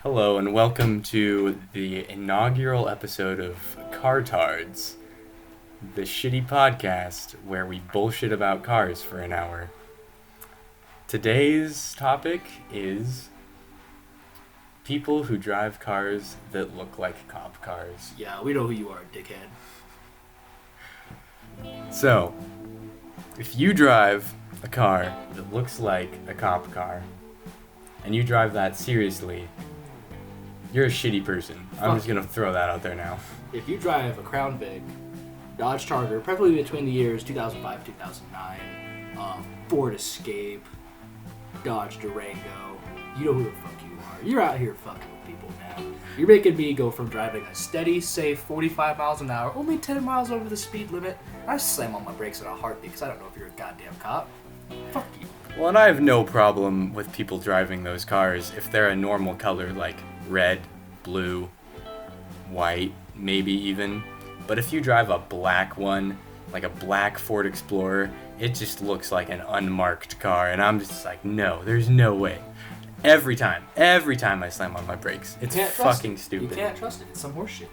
Hello and welcome to the inaugural episode of CarTARDS, the shitty podcast where we bullshit about cars for an hour. Today's topic is people who drive cars that look like cop cars. Yeah, we know who you are, dickhead. So, if you drive a car that looks like a cop car, and you drive that seriously, you're a shitty person. I'm just gonna throw that out there now. If you drive a Crown Vic, Dodge Charger, preferably between the years 2005 2009, Ford Escape, Dodge Durango, you know who the fuck you are. You're out here fucking with people, man. You're making me go from driving a steady, safe 45 miles an hour, only 10 miles over the speed limit. I slam on my brakes in a heartbeat because I don't know if you're a goddamn cop. Fuck you. Well, and I have no problem with people driving those cars if they're a normal color like red, blue, white, maybe even. But if you drive a black one, like a black Ford Explorer, it just looks like an unmarked car, and I'm just like, no, there's no way. Every time I slam on my brakes, it's fucking stupid. You can't trust it. It's some horse shit.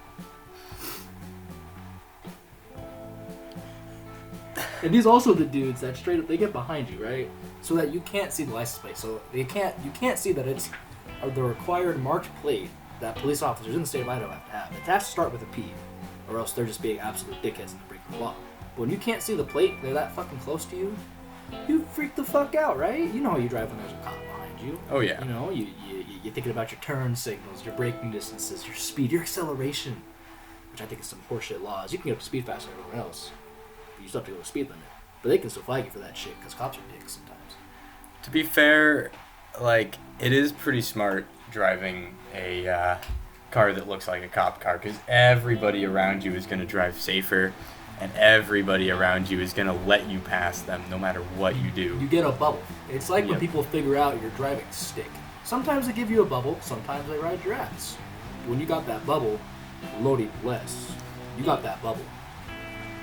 And these also the dudes that straight up, they get behind you, right? So that you can't see the license plate. So you can't see that it's the required marked plate that police officers in the state of Idaho have to have. It has to start with a P, or else they're just being absolute dickheads and breaking the law. But when you can't see the plate, they're that fucking close to you, you freak the fuck out, right? You know how you drive when there's a cop behind you. Oh yeah. You know, you're thinking about your turn signals, your braking distances, your speed, your acceleration, which I think is some horseshit laws. You can get up to speed faster than everyone else, but you still have to go to the speed limit. But they can still flag you for that shit because cops are dicks sometimes. To be fair, like, it is pretty smart driving a car that looks like a cop car, because everybody around you is going to drive safer, and everybody around you is going to let you pass them no matter what you do. You get a bubble. It's like when people figure out your driving stick. Sometimes they give you a bubble, sometimes they ride your ass. When you got that bubble, Lodi bless. You got that bubble.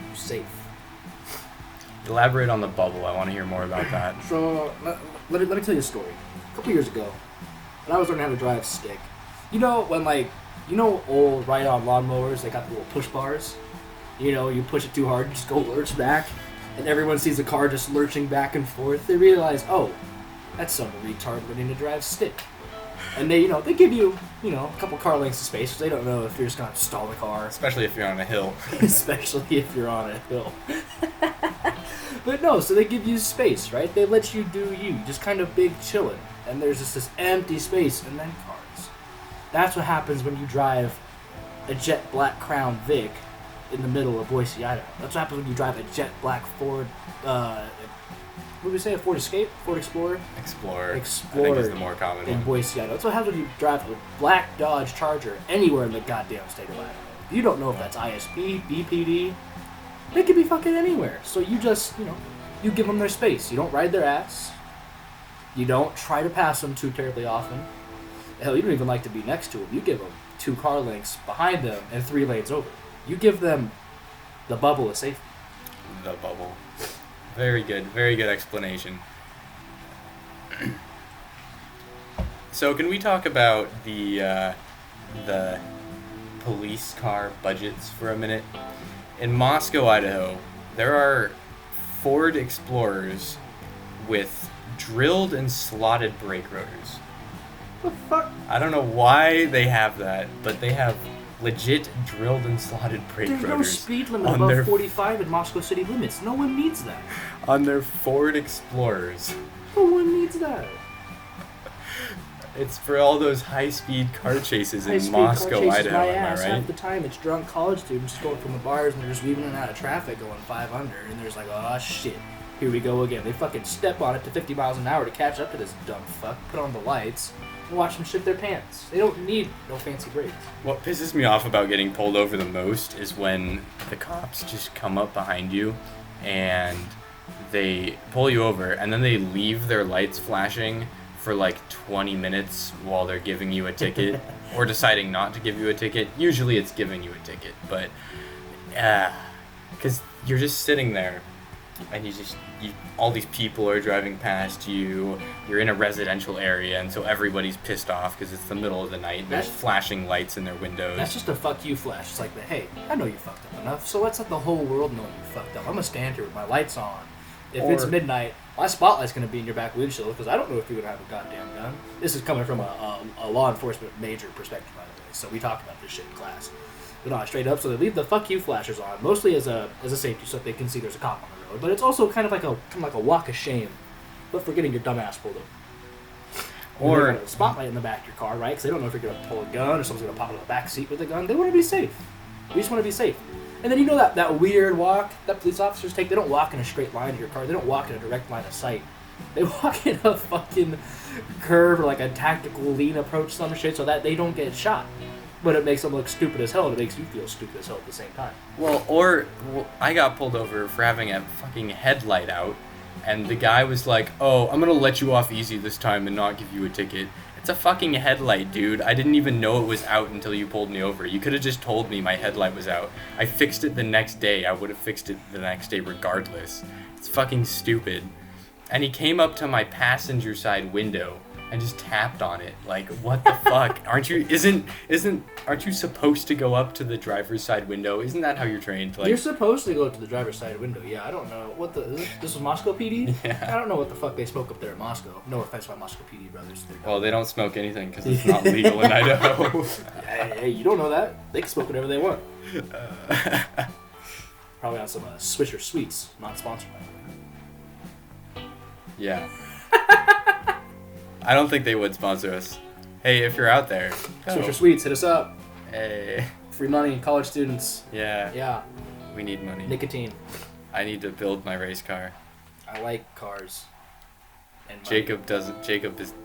You're safe. Elaborate on the bubble. I want to hear more about that. So, let me tell you a story. A couple years ago, when I was learning how to drive stick, you know when old ride-on lawnmowers, they got the little push bars? You know, you push it too hard, you just go lurch back, and everyone sees the car just lurching back and forth. They realize, oh, that's some retard learning to drive stick. And they give you, a couple car lengths of space, because they don't know if you're just going to stall the car. Especially if you're on a hill. Especially if you're on a hill. But no, so they give you space, right? They let you do you, just kind of big chillin'. And there's just this empty space, and then cars. That's what happens when you drive a jet black Crown Vic in the middle of Boise, Idaho. That's what happens when you drive a jet black Ford, what did we say, a Ford Escape? Ford Explorer? Explorer. I think is the more common in one. Boise, Idaho. That's what happens when you drive a black Dodge Charger anywhere in the goddamn state of Idaho. You don't know if that's ISP, BPD. They could be fucking anywhere. So you just, you give them their space. You don't ride their ass. You don't try to pass them too terribly often. Hell, you don't even like to be next to them. You give them 2 car lengths behind them and 3 lanes over. You give them the bubble of safety. The bubble. Very good explanation. So can we talk about the police car budgets for a minute? In Moscow, Idaho, there are Ford Explorers with drilled and slotted brake rotors. What the fuck? I don't know why they have that, but they have legit drilled and slotted brake There's rotors. No speed limit above 45 in Moscow city limits. No one needs that. On their Ford Explorers. No one needs that. It's for all those high-speed car chases in Moscow, Idaho, my am I ass. right? Half the time it's drunk college students going from the bars and they're just weaving in and out of traffic going 500 and there's like, oh shit, here we go again. They fucking step on it to 50 miles an hour to catch up to this dumb fuck, put on the lights, and watch them shit their pants. They don't need no fancy brakes. What pisses me off about getting pulled over the most is when the cops just come up behind you and they pull you over and then they leave their lights flashing for like 20 minutes while they're giving you a ticket or deciding not to give you a ticket. Usually it's giving you a ticket, but because you're just sitting there and all these people are driving past you. You're in a residential area, and so everybody's pissed off because it's the middle of the night. And there's flashing lights in their windows. That's just a fuck you flash. It's like, hey, I know you fucked up enough, so let's let the whole world know you fucked up. I'm gonna stand here with my lights on. If it's midnight, my spotlight's gonna be in your back windshield because I don't know if you're gonna have a goddamn gun. This is coming from a law enforcement major perspective, by the way. So we talked about this shit in class. But no, straight up. So they leave the fuck you flashers on, mostly as a safety, so that they can see there's a cop on the road. But it's also kind of like a walk of shame, but for getting your dumb ass pulled over. Or a spotlight in the back of your car, right? Because they don't know if you're gonna pull a gun or someone's gonna pop in the back seat with a gun. They want to be safe. We just want to be safe. And then that weird walk that police officers take. They don't walk in a straight line to your car. They don't walk in a direct line of sight. They walk in a fucking curve or like a tactical lean approach, some shit, so that they don't get shot. But it makes them look stupid as hell, and it makes you feel stupid as hell at the same time. Well, I got pulled over for having a fucking headlight out, and the guy was like, "Oh, I'm gonna let you off easy this time and not give you a ticket." It's a fucking headlight, dude. I didn't even know it was out until you pulled me over. You could have just told me my headlight was out. I fixed it the next day. I would have fixed it the next day regardless. It's fucking stupid. And he came up to my passenger side window and just tapped on it. Like, what the fuck? Aren't you supposed to go up to the driver's side window? Isn't that how you're trained? Like, you're supposed to go to the driver's side window. Yeah, I don't know this was Moscow PD. Yeah. I don't know what the fuck they smoke up there in Moscow. No offense, my Moscow PD brothers. Well, they don't smoke anything because it's not legal in Idaho. Hey, you don't know that. They can smoke whatever they want. Probably on some Swisher Sweets, not sponsored by the way. Yeah. I don't think they would sponsor us. Hey, if you're out there, Swisher Sweets, hit us up. Hey. Free money, college students. Yeah. Yeah. We need money. Nicotine. I need to build my race car. I like cars. And money. Jacob doesn't.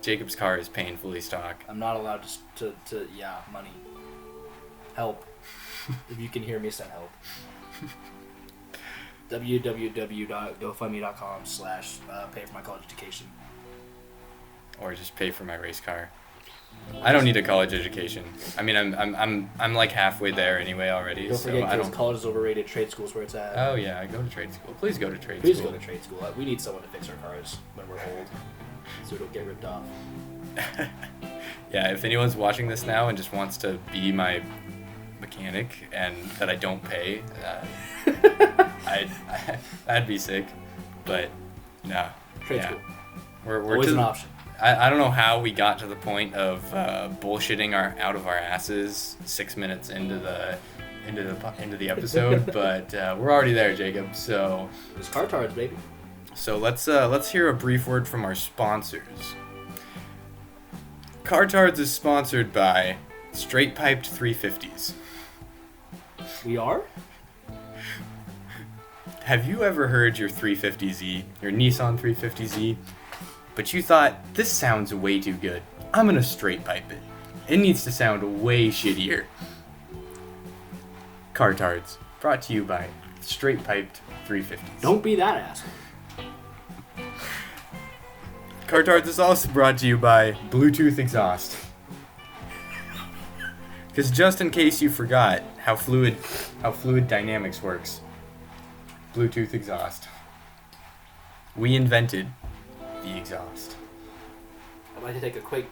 Jacob's car is painfully stock. I'm not allowed to money. Help. If you can hear me, send help. www.gofundme.com/pay for my college education. Or just pay for my race car. I don't need a college education. I mean, I'm like halfway there anyway already. Don't forget, I don't. College is overrated. Trade school's where it's at. Oh yeah, go to trade school. Please go to trade Please school. go to trade school. We need someone to fix our cars when we're old, so we don't get ripped off. Yeah, if anyone's watching this now and just wants to be my mechanic and that I don't pay, I'd be sick. But no. Trade school. We're always an option. I don't know how we got to the point of bullshitting out of our asses 6 minutes into the episode, but we're already there, Jacob. So it's CarTARDS, baby. So let's hear a brief word from our sponsors. CarTARDS is sponsored by Straight Piped 350s. We are? Have you ever heard your 350Z, your Nissan 350Z? But you thought, this sounds way too good. I'm gonna straight pipe it. It needs to sound way shittier. CarTARDS, brought to you by Straight Piped 350s. Don't be that asshole. CarTARDS is also brought to you by Bluetooth exhaust. Because just in case you forgot how fluid dynamics works, Bluetooth exhaust. We invented the exhaust. I'd like to take a quick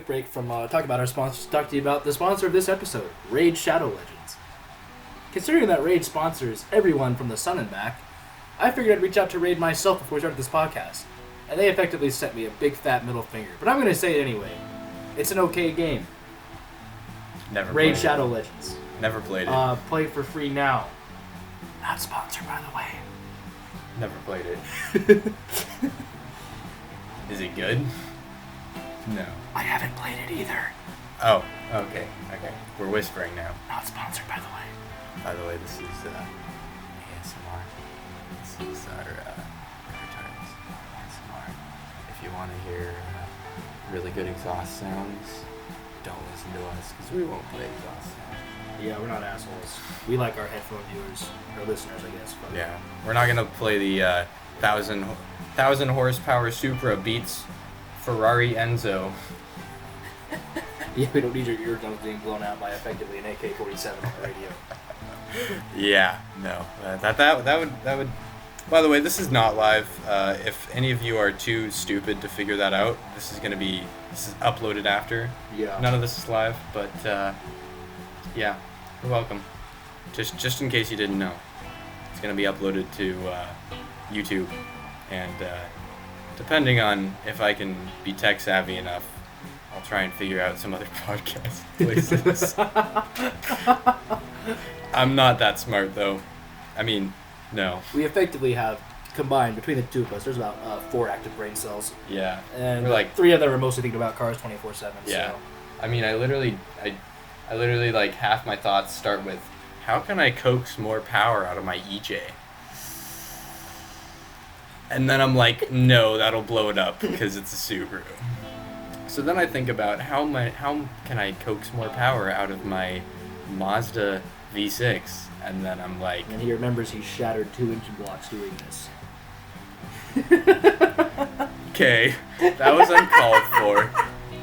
break from talking about our sponsors to talk to you about the sponsor of this episode, Raid Shadow Legends. Considering that Raid sponsors everyone from the sun and back, I figured I'd reach out to Raid myself before we started this podcast, and they effectively sent me a big fat middle finger. But I'm going to say it anyway. It's an okay game. Never Raid played Shadow it. Legends. Never played it. Play for free now. Not sponsored, by the way. Never played it. Is it good? No. I haven't played it either. Oh, okay. We're whispering now. Not sponsored, by the way. By the way, this is ASMR. This is our CarTARDS ASMR. If you want to hear really good exhaust sounds, don't listen to us because we won't play exhaust sounds. Yeah, we're not assholes. We like our headphone viewers, or listeners, I guess. But yeah, we're not gonna play the 1,000 horsepower Supra beats Ferrari Enzo. Yeah, we don't need your eardrums being blown out by effectively an AK-47 on the radio. Yeah, no, that would By the way, this is not live. If any of you are too stupid to figure that out, this is uploaded after. Yeah. None of this is live, but yeah, you're welcome. Just in case you didn't know, it's gonna be uploaded to YouTube, and depending on if I can be tech savvy enough, I'll try and figure out some other podcast places. I'm not that smart though. I mean, no. We effectively have combined between the two of us. There's about 4 active brain cells. Yeah. And we're like 3 of them are mostly thinking about cars 24/7. Yeah. So. I mean, I literally like half my thoughts start with, how can I coax more power out of my EJ? And then I'm like, no, that'll blow it up because it's a Subaru. So then I think about how can I coax more power out of my Mazda V6? And then I'm like, And he remembers he shattered 2 engine blocks doing this. okay, that was uncalled for.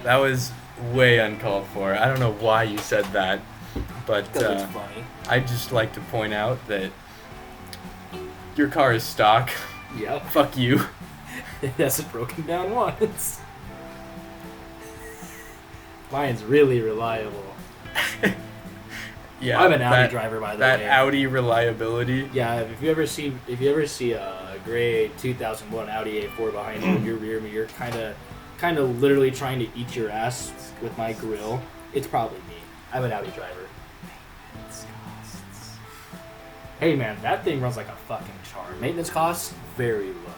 That was way uncalled for. I don't know why you said that, but Because it's funny. I'd just like to point out that your car is stock. Yep. Fuck you. It hasn't broken down once. Mine's really reliable. Yeah, I'm an Audi driver, by the way. That Audi reliability. Yeah, if you ever see a gray 2001 Audi A4 behind you in your rear mirror, kind of literally trying to eat your ass with my grill, it's probably me. I'm an Audi driver. Hey man, that thing runs like a fucking charm. Maintenance costs very low.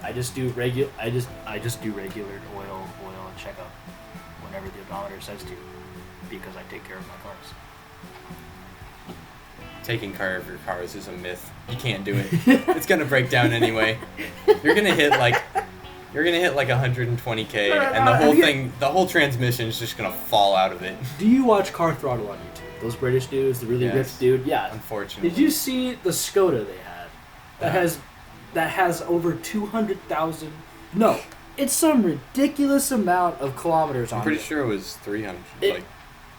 I just do regular oil checkup whenever the odometer says to, because I take care of my cars. Taking care of your cars is a myth. You can't do it. It's gonna break down anyway. You're gonna hit like 120k, and the whole transmission is just gonna fall out of it. Do you watch Car Throttle on YouTube? Those British dudes, the really ripped dude. Yeah. Unfortunately. Did you see the Skoda they had? That has over 200,000. No, it's some ridiculous amount of kilometers on it. I'm pretty sure it was 300.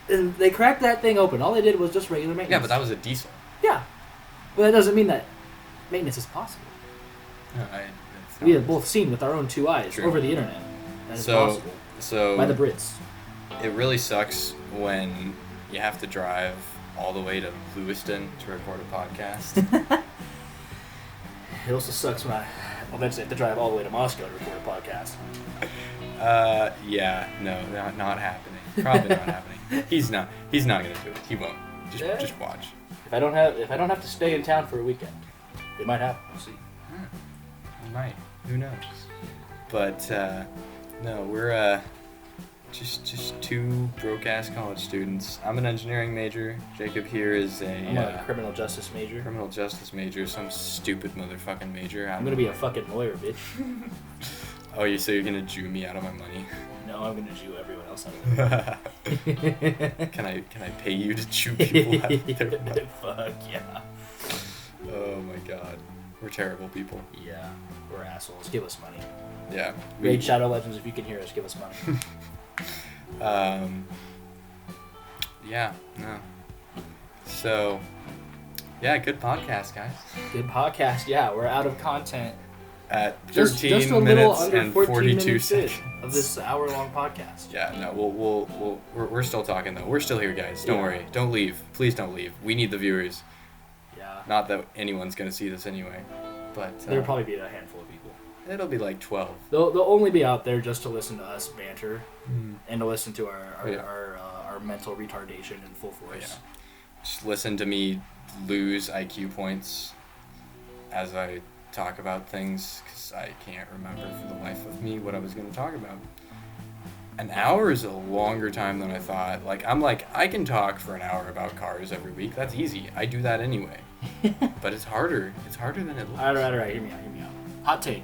And they cracked that thing open. All they did was just regular maintenance. Yeah, but that was a diesel. Yeah, but that doesn't mean that maintenance is possible. No, We have both seen with our own 2 eyes over the internet that it's possible. So by the Brits. It really sucks when you have to drive all the way to Lewiston to record a podcast. It also sucks when I eventually have to drive all the way to Moscow to record a podcast. Yeah, no, not happening. Probably not happening. He's not gonna do it. He won't. Just watch. If I don't have to stay in town for a weekend, it might happen. We'll see. It might. Who knows? But no, we're just 2 broke-ass college students. I'm an engineering major. Jacob here is I'm a criminal justice major. Criminal justice major, some stupid motherfucking major. I'm gonna be a fucking lawyer, bitch. Oh, you're gonna Jew me out of my money? No, I'm gonna Jew everyone else out of it. Can I pay you to Jew people out of their money? Fuck yeah. Oh my god. We're terrible people. Yeah, we're assholes. Give us money. Yeah. Raid Shadow Legends, if you can hear us, give us money. Yeah, no. So, yeah, good podcast, guys. Good podcast, yeah. We're out of content. At 13 just a little minutes under and 14 42 minutes seconds of this hour-long podcast. Yeah, no, we're still talking though. We're still here, guys. Don't worry. Don't leave. Please don't leave. We need the viewers. Yeah. Not that anyone's gonna see this anyway, but there'll probably be a handful of people. It'll be like 12. They'll only be out there just to listen to us banter and to listen to our mental retardation in full force. Yeah. Just listen to me lose IQ points as I talk about things, because I can't remember for the life of me what I was going to talk about. An hour is a longer time than I thought. I can talk for an hour about cars every week. That's easy. I do that anyway. But it's harder. It's harder than it looks. All right. Hear me out. Hot take.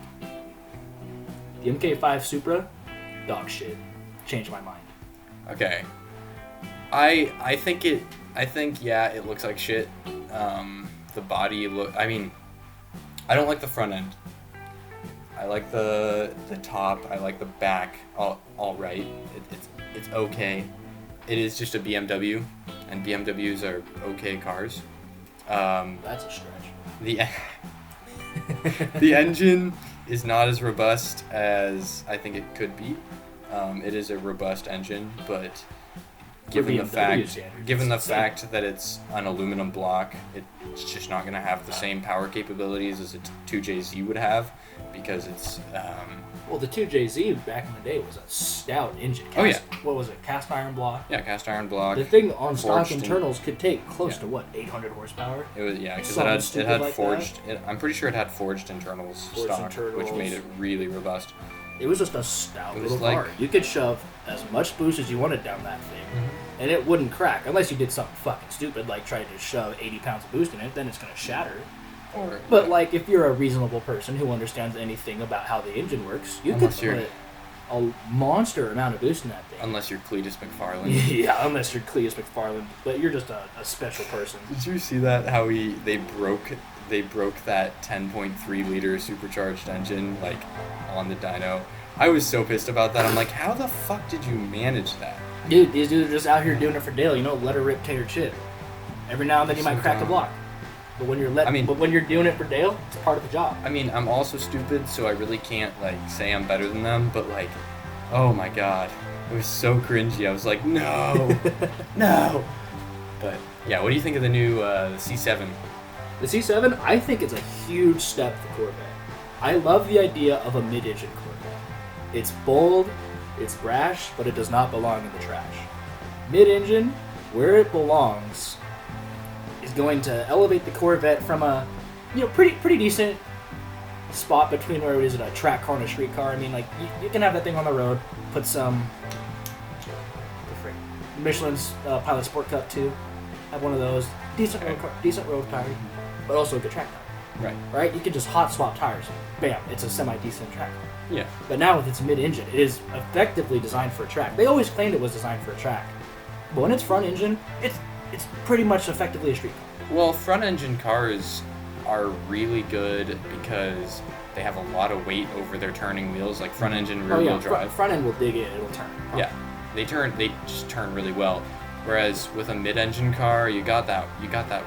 The MK5 Supra, dog shit. Changed my mind. Okay. I think it looks like shit. The body I don't like the front end. I like the top. I like the back. All right. It's okay. It is just a BMW, and BMWs are okay cars. That's a stretch. The engine is not as robust as I think it could be. It is a robust engine, but given the fact that it's an aluminum block, it's just not going to have the same power capabilities as a 2JZ would have, because it's well, the 2JZ back in the day was a stout engine. What was it? Cast iron block. Yeah, cast iron block. The thing on stock internals could take close to 800 horsepower. It was because it had forged. I'm pretty sure it had forged internals which made it really robust. It was just a stout little car. You could shove as much boost as you wanted down that thing, and it wouldn't crack unless you did something fucking stupid like try to shove 80 pounds of boost in it. Then it's gonna shatter. But like, if you're a reasonable person who understands anything about how the engine works, you could put a monster amount of boost in that thing. Unless you're Cletus McFarlane. Yeah, unless you're Cletus McFarlane, but you're just a special person. Did you see that? How they broke that 10.3 liter supercharged engine like on the dyno. I was so pissed about that. I'm like, how the fuck did you manage that? Dude, these dudes are just out here doing it for Dale. Let her rip tater chip. Every now and then you might crack the block. But when you're doing it for Dale, it's part of the job. I mean, I'm also stupid, so I really can't say I'm better than them. But oh my god, it was so cringy. I was like, no, no. But yeah, what do you think of the new C7? The C7, I think it's a huge step for Corvette. I love the idea of a mid-engine Corvette. It's bold, it's brash, but it does not belong in the trash. Mid-engine, where it belongs, is going to elevate the Corvette from a pretty decent spot between where it is a track car and a street car. I mean, you can have that thing on the road, put some Michelin's Pilot Sport Cup 2, have one of those, decent road tires, but also a good track tire. Right? You can just hot swap tires. Bam, it's a semi-decent track car. Yeah. But now with its mid-engine, it is effectively designed for a track. They always claimed it was designed for a track. But when it's front engine, it's pretty much effectively a street car. Well, front engine cars are really good because they have a lot of weight over their turning wheels, like front engine rear wheel drive. Front end will dig in, it'll turn. Yeah. They just turn really well. Whereas with a mid-engine car, you got that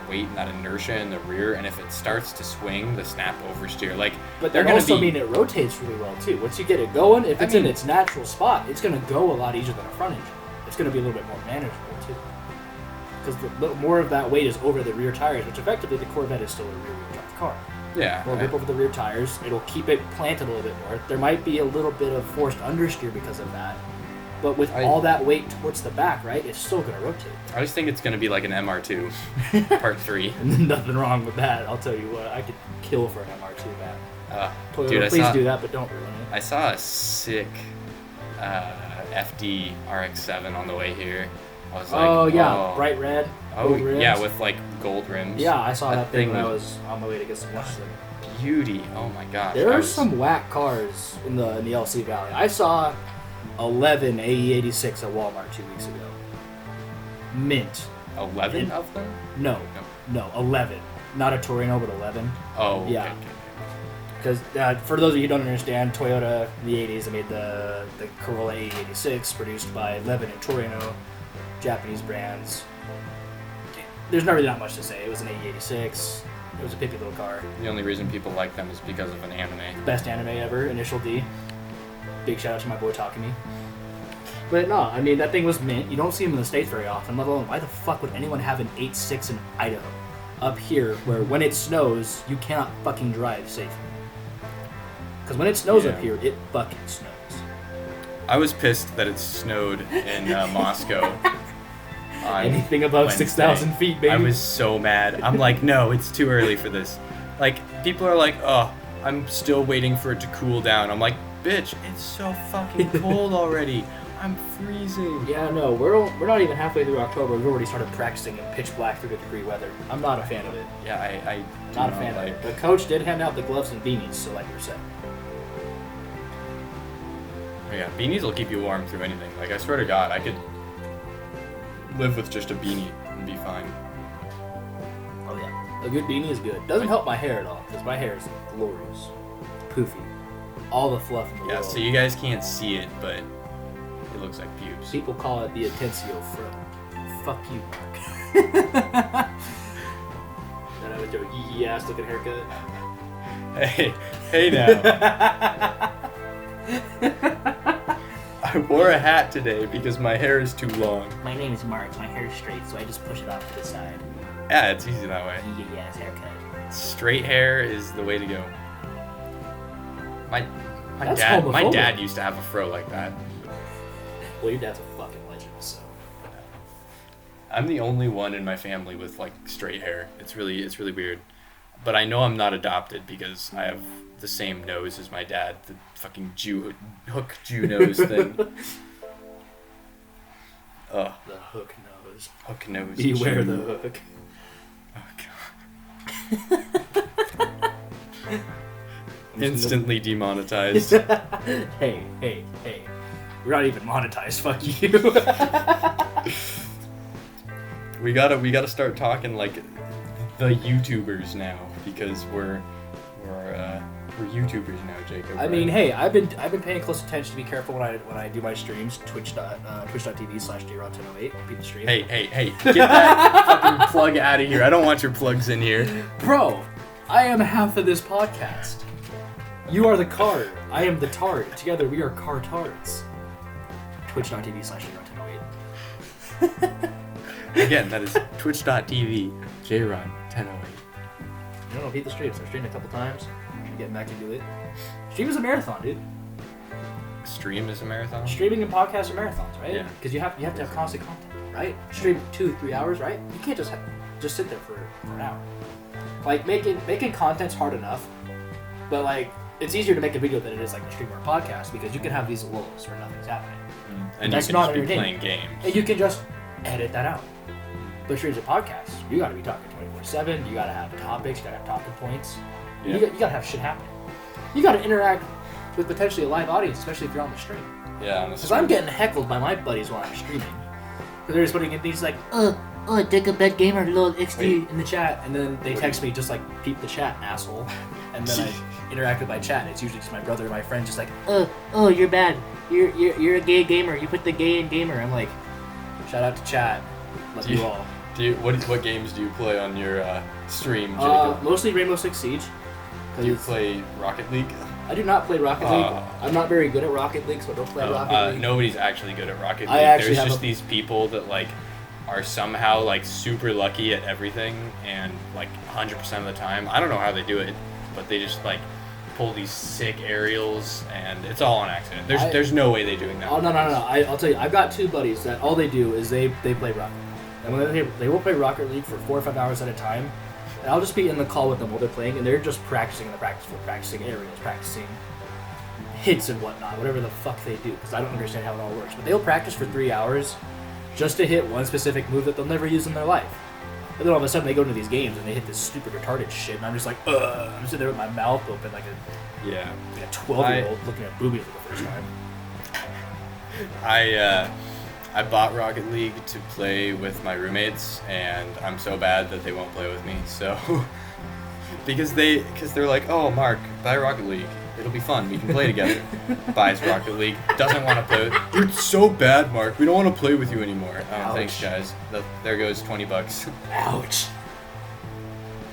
weight and that inertia in the rear, and if it starts to swing, the snap oversteer. But that also mean it rotates really well too. Once you get it going, if it's in its natural spot, it's going to go a lot easier than a front engine. It's going to be a little bit more manageable too, because more of that weight is over the rear tires, which effectively the Corvette is still a rear-wheel drive car. Yeah. More grip over the rear tires. It'll keep it planted a little bit more. There might be a little bit of forced understeer because of that. But with all that weight towards the back, right, it's still going to rotate. I just think it's going to be like an MR2, Part 3. Nothing wrong with that. I'll tell you what, I could kill for an MR2 back. Toyota, please do that, but don't ruin it. I saw a sick FD RX-7 on the way here. I was like, bright red. Gold rims. Yeah, with gold rims. Yeah, I saw that thing when I was on my way to get some lunch. Beauty. Oh my gosh. There are some whack cars in the LC Valley. I saw 11 AE86 at Walmart 2 weeks ago. Mint. 11 of them? No, 11. Not a Torino, but 11. Oh, yeah. Okay. Because for those of you who don't understand, Toyota in the 80s, they made the Corolla AE86, produced by Levin and Torino, Japanese brands. There's not really that much to say. It was an AE86. It was a pippy little car. The only reason people like them is because of an anime. Best anime ever, Initial D. Big shout out to my boy Takumi. But no, I mean, that thing was mint. You don't see them in the States very often, let alone why the fuck would anyone have an 8.6 in Idaho? Up here, where when it snows, you cannot fucking drive safely. Because when it snows up here, it fucking snows. I was pissed that it snowed in Moscow. Anything above 6,000 feet, baby. I was so mad. I'm like, no, it's too early for this. People are like, oh, I'm still waiting for it to cool down. I'm like, bitch, it's so fucking cold already. I'm freezing. Yeah, no, we're not even halfway through October. We've already started practicing in pitch black 30-degree weather. I'm not a fan of it. Yeah, I not a fan of it. The coach did hand out the gloves and beanies, so like you said. Yeah, beanies will keep you warm through anything. I swear to God, I could live with just a beanie and be fine. Oh yeah, a good beanie is good. Doesn't help my hair at all, because my hair is glorious, poofy, all the fluff in the world. Yeah, so you guys can't see it, but it looks like pubes. People call it the Atencio Fro. Fuck you, Mark. That was your yee ass looking haircut. Hey now. I wore a hat today because my hair is too long. My name is Mark. My hair is straight, so I just push it off to the side. Yeah, it's easy that way. Yeah, it's haircut. Straight hair is the way to go. My homophobic. dad used to have a fro like that. Well, your dad's a fucking legend, so. I'm the only one in my family with like straight hair. It's really weird. But I know I'm not adopted because I have the same nose as my dad, the fucking hook Jew nose thing. Ugh. The hook nose. Hook nose. Beware Jew. the hook. Oh god. Instantly demonetized. Hey. We're not even monetized, fuck you. We gotta start talking like the YouTubers now because we're YouTubers now, Jacob. I mean, hey, I've been paying close attention to be careful when I do my streams. Twitch.tv/jrod1008. Repeat the stream. Hey, get that fucking plug out of here. I don't want your plugs in here. Bro, I am half of this podcast. You are the card. I am the tard. Together we are CarTARDS. Twitch.tv/jrod1008. Again, that is twitch.tv jrod1008. You don't repeat the streams. I've streamed a couple times. I'm getting back into it. Stream is a marathon, dude. Stream is a marathon? Streaming and podcasts are marathons, right? Yeah. Because you have to have constant content, right? Stream 2-3 hours, right? You can't just sit there for an hour. Like making content's hard enough, but like it's easier to make a video than it is like a stream or a podcast because you can have these lulls where nothing's happening. And that's you can not just be entertaining. playing games. And you can just edit that out. But streams and podcasts, you gotta be talking 24/7. You gotta have topics. You gotta have talking points. Yeah. You gotta have shit happening. You gotta interact with potentially a live audience, especially if you're on the stream. Yeah, on the Because I'm getting heckled by my buddies while I'm streaming. Because they're just putting in things like, take a bed gamer, lol, XD in the chat. And then they text me just like, peep the chat, asshole. And then I interact with my chat. And it's usually just my brother or my friend just like, you're bad. You're a gay gamer. You put the gay in gamer. I'm like, shout out to chat. Love you all. What games do you play on your stream, Jacob? Mostly Rainbow Six Siege. Do you play Rocket League? I do not play Rocket League. I'm not very good at Rocket League, so I don't play Rocket League. Nobody's actually good at Rocket League. I actually There's just these people that like are somehow like super lucky at everything and like 100% of the time. I don't know how they do it, but they just like pull these sick aerials and it's all on accident. There's no way they're doing that. Oh no! I'll tell you, I've got two buddies that all they do is they play Rocket League. And when they will play Rocket League for 4 or 5 hours at a time. And I'll just be in the call with them while they're playing, and they're just practicing in the practice field, practicing aerials, practicing hits and whatnot, whatever the fuck they do, because I don't understand how it all works. But they'll practice for 3 hours just to hit one specific move that they'll never use in their life. And then all of a sudden they go into these games and they hit this stupid retarded shit, and I'm just like, ugh. I'm sitting there with my mouth open like a 12-year-old looking at boobies for the first time. I bought Rocket League to play with my roommates, and I'm so bad that they won't play with me. So, because they're like, oh, Mark, buy Rocket League. It'll be fun. We can play together. Buys Rocket League. Doesn't want to play with. You're so bad, Mark. We don't want to play with you anymore. Oh, thanks, guys. There goes $20. Ouch.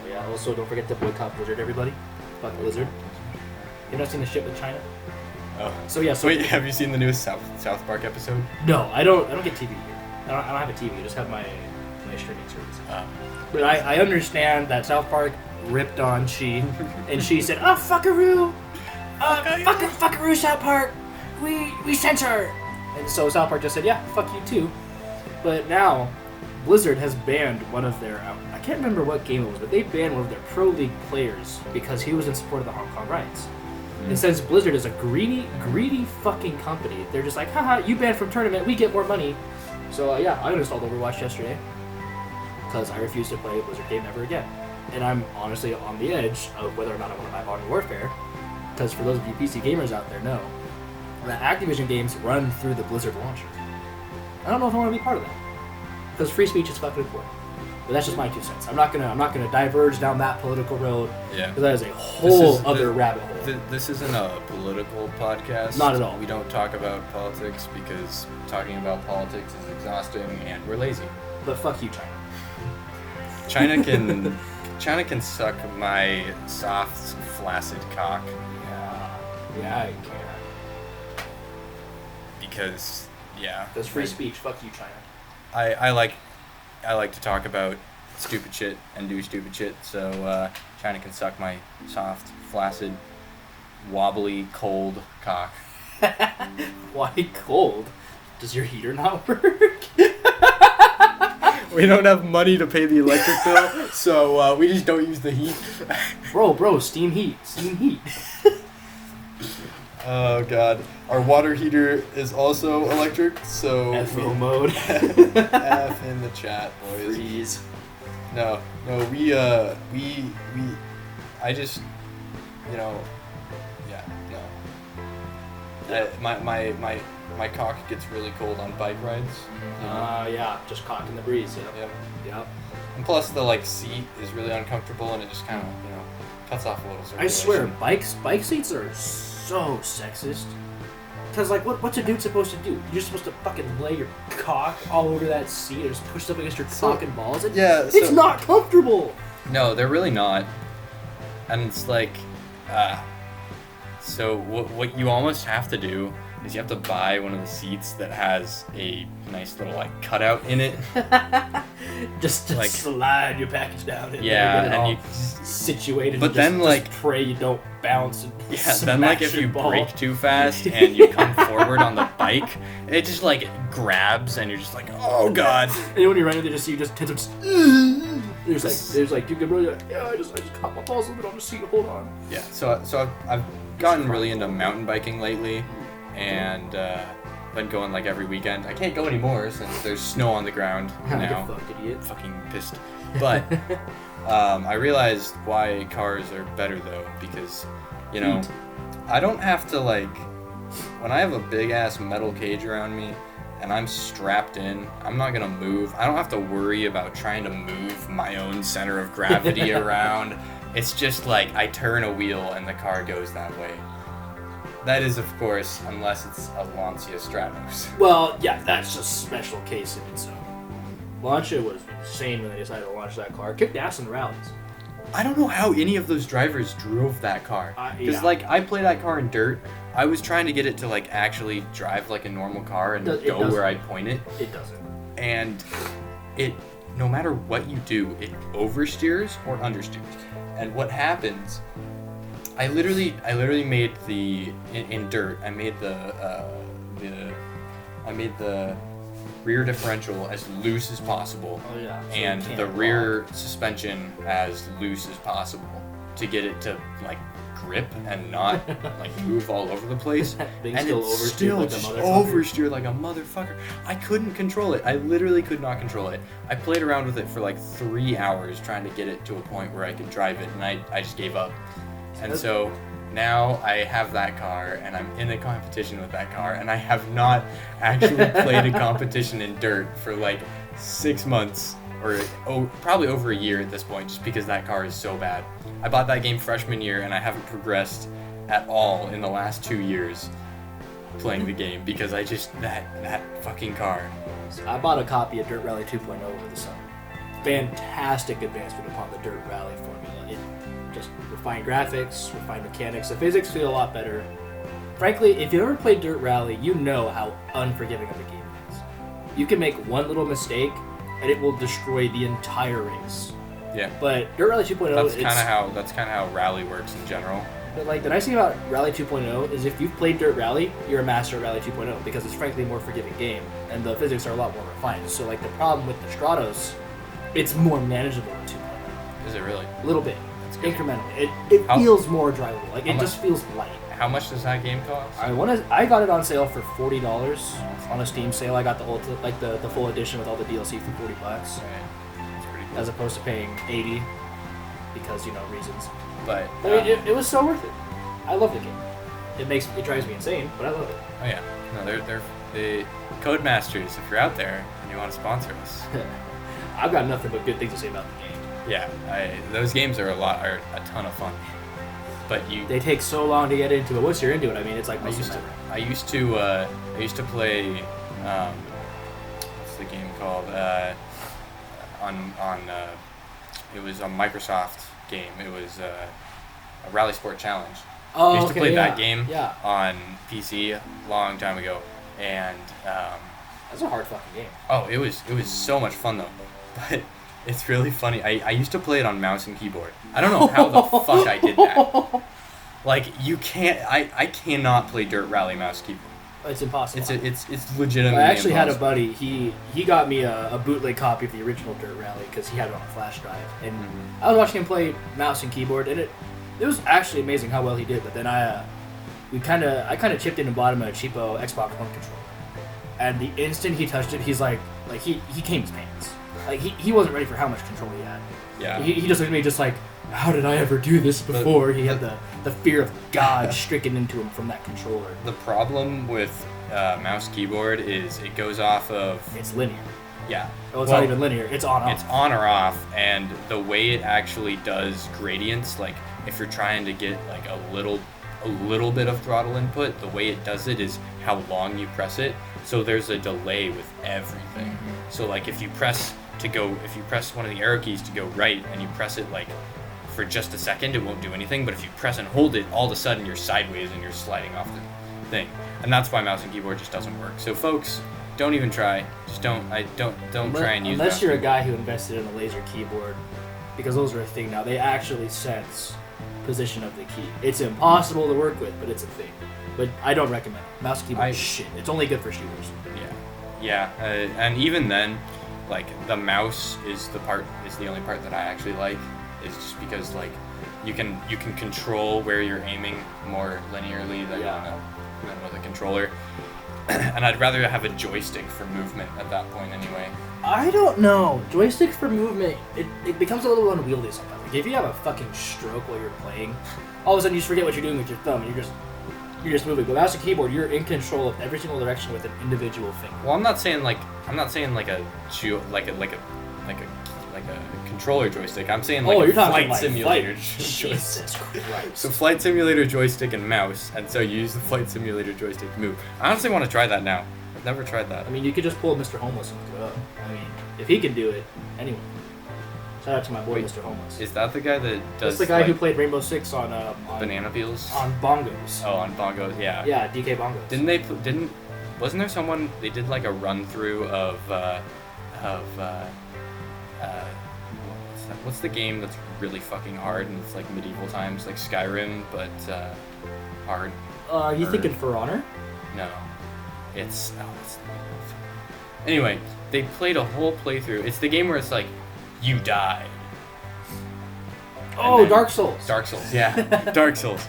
Oh, yeah. Also, don't forget to boycott Blizzard, everybody. Fuck Blizzard. You not seen the shit with China? Oh. So yeah. So wait, have you seen the newest South Park episode? No, I don't get TV here. I don't have a TV. I just have my streaming service. But I understand that South Park ripped on She, and she said, "Oh fuckaroo, fuckaroo, South Park. We censor." And so South Park just said, "Yeah, fuck you too." But now Blizzard has banned one of their I can't remember what game it was, but they banned one of their pro league players because he was in support of the Hong Kong riots. And since Blizzard is a greedy fucking company, they're just like, haha, you banned from tournament, we get more money. So yeah, I uninstalled Overwatch yesterday because I refuse to play a Blizzard game ever again. And I'm honestly on the edge of whether or not I want to buy Modern Warfare, because for those of you PC gamers out there know that Activision games run through the Blizzard launcher. I don't know if I want to be part of that, because free speech is fucking important. But that's just my 2 cents. I'm not gonna diverge down that political road. Yeah. Because that is a whole other rabbit hole. This isn't a political podcast. Not at all. We don't talk about politics because talking about politics is exhausting and we're lazy. But fuck you, China. China can China can suck my soft, flaccid cock. Yeah, I can. Because, yeah. That's free speech. Fuck you, China. I like to talk about stupid shit and do stupid shit, so China can suck my soft, flaccid, wobbly, cold cock. Why cold? Does your heater not work? We don't have money to pay the electric bill, so we just don't use the heat. Bro, steam heat. Oh god. Our water heater is also electric, so FO mode. F in the chat, boys. Freeze. No, we I just, you know, yeah, no. My cock gets really cold on bike rides. You know? Yeah, just cock in the breeze. Yep. And plus the like seat is really uncomfortable and it just kind of, you know, cuts off a little circulation. I swear, bike seats are so sexist. Cause like, what's a dude supposed to do? You're supposed to fucking lay your cock all over that seat or just push it up against your cock and balls. It's not comfortable. No, they're really not. And it's like, so what you almost have to do is you have to buy one of the seats that has a nice little like cutout in it. just like slide your package down. And and you situated. But then just pray you don't bounce. And then like if you brake too fast and you come forward on the bike, it just like grabs and you're just like, oh god. And when you're running, you just tend to. There's like you can really I just caught my balls a little bit on the seat. Hold on. Yeah. So I've gotten really into mountain biking lately, and been going like every weekend. I can't go anymore since there's snow on the ground now. Fucking pissed. But I realized why cars are better though, because you know I don't have to like when I have a big ass metal cage around me and I'm strapped in, I'm not gonna move. I don't have to worry about trying to move my own center of gravity around. It's just like I turn a wheel and the car goes that way. That is, of course, unless it's a Lancia Stratos. Well, yeah, that's a special case in its own. Lancia was insane when they decided to launch that car. Kicked ass in the rallies. I don't know how any of those drivers drove that car. Because, like, I play that car in dirt. I was trying to get it to, like, actually drive like a normal car and go where I point it. It doesn't. And it, no matter what you do, it oversteers or understeers. And what happens... I literally made in dirt. I made the rear differential as loose as possible, and the rear suspension as loose as possible to get it to like grip and not like move all over the place. And it still just oversteered like a motherfucker. I couldn't control it. I literally could not control it. I played around with it for like 3 hours trying to get it to a point where I could drive it, and I just gave up. And so now I have that car, and I'm in a competition with that car, and I have not actually played a competition in dirt for like 6 months, or probably over a year at this point, just because that car is so bad. I bought that game freshman year, and I haven't progressed at all in the last 2 years playing the game, because I just, that fucking car. I bought a copy of Dirt Rally 2.0 over the summer. Fantastic advancement upon the Dirt Rally formula. It just refined graphics, refined mechanics. The physics feel a lot better. Frankly, if you ever played Dirt Rally, you know how unforgiving of a game it is. You can make one little mistake, and it will destroy the entire race. Yeah. But Dirt Rally 2.0, that's kind of how Rally works in general. But like the nice thing about Rally 2.0 is if you've played Dirt Rally, you're a master at Rally 2.0 because it's frankly a more forgiving game, and the physics are a lot more refined. So like the problem with the Stratos, it's more manageable in 2.0. Is it really? A little bit. Incrementally. It feels more drivable. Like it just feels light. How much does that game cost? I got it on sale for $40 on a Steam sale. I got the full edition with all the DLC for $40. Right. That's pretty cool. As opposed to paying $80 because reasons. But it was so worth it. I love the game. It drives me insane, but I love it. Oh yeah. No, they're the Codemasters. If you're out there and you want to sponsor us, I've got nothing but good things to say about the game. Yeah, those games are a ton of fun. But they take so long to get into it. Once you're into it, I mean, it's like I used to play what's the game called on it was a Microsoft game. It was a Rally Sport Challenge. Oh, I used to play yeah. that game Yeah. on PC a long time ago, and That's a hard fucking game. oh, it was so much fun though. But it's really funny. I used to play it on mouse and keyboard. I don't know how the fuck I did that. Like, you can't. I cannot play Dirt Rally mouse keyboard. It's impossible. It's legitimately I actually had a impossible. buddy. He got me a bootleg copy of the original Dirt Rally because he had it on a flash drive, and I was watching him play mouse and keyboard, and it was actually amazing how well he did. But then I kind of chipped in and bought him a cheapo Xbox One controller, and the instant he touched it, he's like he came his pants. Like he wasn't ready for how much control he had. Yeah. He just looked at me just like, how did I ever do this before? He had the fear of God stricken into him from that controller. The problem with mouse keyboard is it goes off of It's linear. yeah. Oh, it's not even linear. It's on off. It's on or off, and the way it actually does gradients, like if you're trying to get like a little bit of throttle input, the way it does it is how long you press it. So there's a delay with everything. Mm-hmm. So like if you press one of the arrow keys to go right and you press it like for just a second, it won't do anything. But if you press and hold it, all of a sudden you're sideways and you're sliding off the thing. And that's why mouse and keyboard just doesn't work. So folks, don't even try. Just don't try and use unless mouse you're a keyboard. guy who invested in a laser keyboard, because those are a thing now. They actually sense position of the key. It's impossible to work with, but it's a thing. But I don't recommend it. Mouse and keyboard is shit. It's only good for shooters. Yeah. And even then, like the mouse is the only part that I actually like. Is just because like you can control where you're aiming more linearly than with a controller. And I'd rather have a joystick for movement at that point anyway. I don't know. Joysticks for movement, it becomes a little unwieldy sometimes. Like if you have a fucking stroke while you're playing, all of a sudden you just forget what you're doing with your thumb and you're just moving. But mouse and keyboard, you're in control of every single direction with an individual finger. Well, I'm not saying like a controller joystick. I'm saying like you're a talking flight like simulator Jesus joystick. Christ. So flight simulator joystick and mouse, and so you use the flight simulator joystick to move. I honestly want to try that now. I've never tried that. I mean, you could just pull Mr. Homeless and look it up. I mean, if he can do it, anyone. Shout out to my boy, Mr. Homeless. Is that the guy that does? That's the guy who played Rainbow Six on banana peels? On bongos. Oh, on bongos, yeah. Yeah, DK bongos. Wasn't there someone they did like a run through of what's the game that's really fucking hard and it's like medieval times, like Skyrim, but hard? You thinking For Honor? No. Anyway, they played a whole playthrough. It's the game where it's like, you died. Oh, Dark Souls. Dark Souls, yeah. Dark Souls.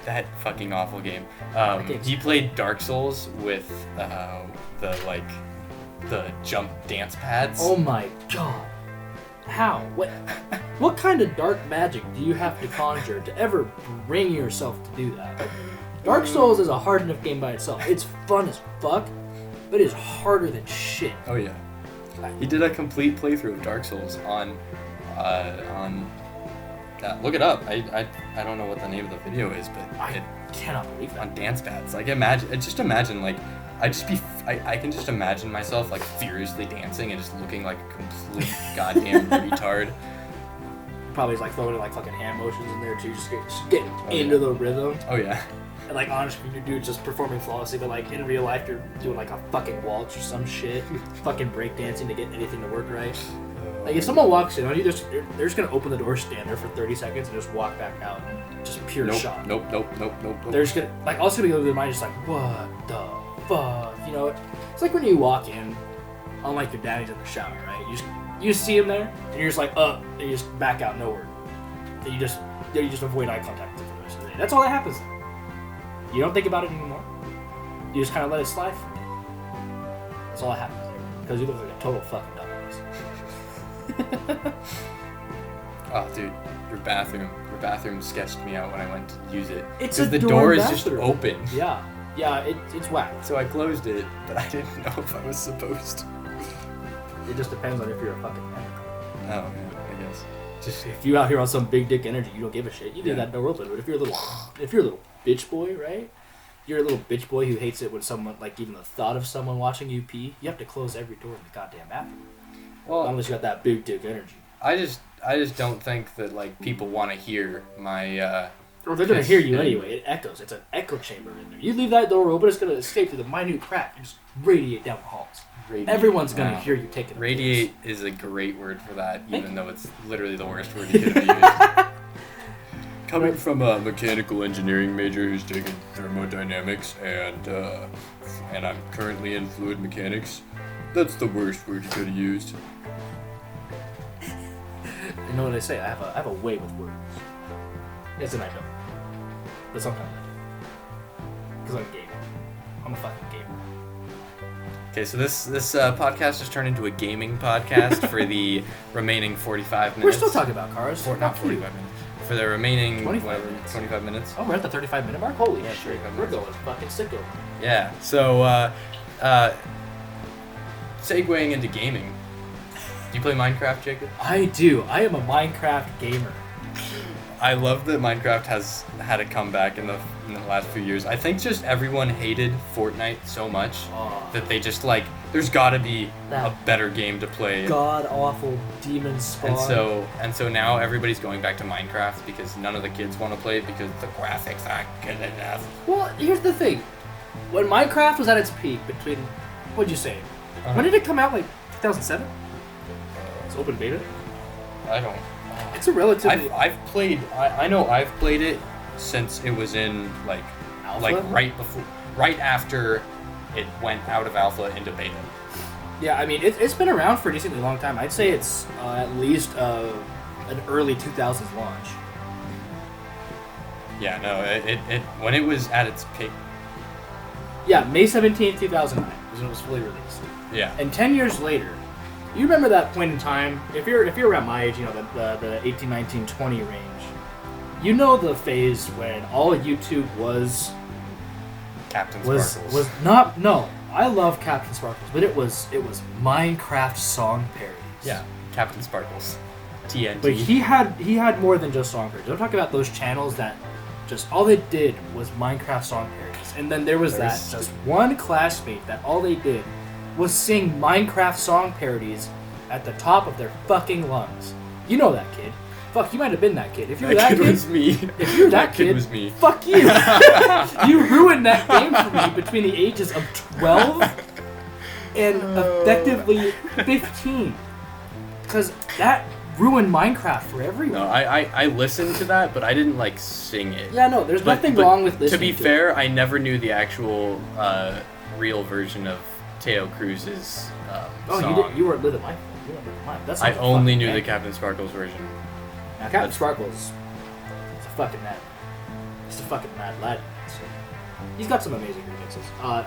That fucking awful game. He played Dark Souls with the jump dance pads. Oh my god. How? What kind of dark magic do you have to conjure to ever bring yourself to do that? Dark Souls is a hard enough game by itself. It's fun as fuck, but it's harder than shit. Oh yeah. He did a complete playthrough of Dark Souls on look it up. I don't know what the name of the video is, but I cannot believe that. On dance pads. Like imagine like I can just imagine myself like furiously dancing and just looking like a complete goddamn retard. Probably like throwing like fucking hand motions in there too, just get into the rhythm. Oh yeah. And like on screen your dude just performing flawlessly, but like in real life you're doing like a fucking waltz or some shit, fucking breakdancing to get anything to work right. Like if someone walks in on you, they're just gonna open the door, stand there for 30 seconds, and just walk back out, and just pure shock. Nope. They're just gonna like also gonna go through their mind just like what the fuck, you know? It's like when you walk in on like your daddy's in the shower, right? You just see him there, and you're just like and you just back out nowhere. And you just avoid eye contact with him for the rest of the day. That's all that happens. You don't think about it anymore. You just kind of let it slide for you. That's all that happens there. Because you look like a total fucking dumbass. Oh, dude, your bathroom sketched me out when I went to use it. It's a the door is bathroom. just open. Yeah, it's whack. So I closed it, but I didn't know if I was supposed to. It just depends on if you're a fucking man. Oh, yeah, I guess. Just if you out here on some big dick energy, you don't give a shit. You leave that door open. But if you're a little bitch boy, right? You're a little bitch boy who hates it when someone, like even the thought of someone watching you pee. You have to close every door in the goddamn bathroom. Well, unless you got that big dick energy. I just don't think that like people want to hear my. Well, they're gonna hear you anyway. It echoes. It's an echo chamber in there. You leave that door open, it's gonna escape through the minute crack and just radiate down the halls. Radiate. Everyone's gonna hear you taking. Radiate is a great word for that, even though it's literally the worst word you could have used. Coming from a mechanical engineering major who's taken thermodynamics and I'm currently in fluid mechanics, that's the worst word you could have used. You know what they say? I have a way with words. Yes, and I don't. But sometimes I do. Because I'm a gamer. I'm a fucking gamer. Okay, so this podcast has turned into a gaming podcast for the remaining 45 minutes. We're still talking about cars. Not 45 minutes. For the remaining 25 minutes. Oh, we're at the 35-minute mark? Holy yeah, shit. We're going fucking sicko. Yeah, so, segueing into gaming. Do you play Minecraft, Jacob? I do. I am a Minecraft gamer. I love that Minecraft has had a comeback in the last few years. I think just everyone hated Fortnite so much that they just like, there's gotta be a better game to play. God awful demon spawn. And so now everybody's going back to Minecraft because none of the kids want to play it because the graphics aren't good enough. Well, here's the thing. When Minecraft was at its peak between, what'd you say? When did it come out? Like 2007? It's open beta? I don't. It's a relatively. I've played. I know I've played it since it was in like alpha? right after it went out of alpha into beta. Yeah, I mean it's been around for a decently long time. I'd say it's at least an early 2000s launch. Yeah, no, it when it was at its peak. Yeah, May 17th, 2009 was when it was fully released. Yeah. And 10 years later. You remember that point in time, if you're around my age, you know, the 18, 19, 20 range, you know the phase when all YouTube was... Captain Sparkles. Was not... No, I love Captain Sparkles, but it was Minecraft song parodies. Yeah, Captain Sparkles. TNT. But he had more than just song parodies. I'm talking about those channels that just all they did was Minecraft song parodies. And then there was just one classmate that all they did was sing Minecraft song parodies at the top of their fucking lungs. You know that kid. Fuck, you might have been that kid. If you were that kid, was me. If you're that kid, was me. Fuck you. You ruined that game for me between the ages of 12 and effectively 15. Because that ruined Minecraft for everyone. No, I listened to that, but I didn't like sing it. Yeah, no, there's nothing wrong with listening to be fair, I never knew the actual real version of Teo Cruz's song. You weren't living mine. That's I only knew the Captain Sparkles version. Now, Captain Sparkles, he's a fucking mad lad. So, he's got some amazing remixes.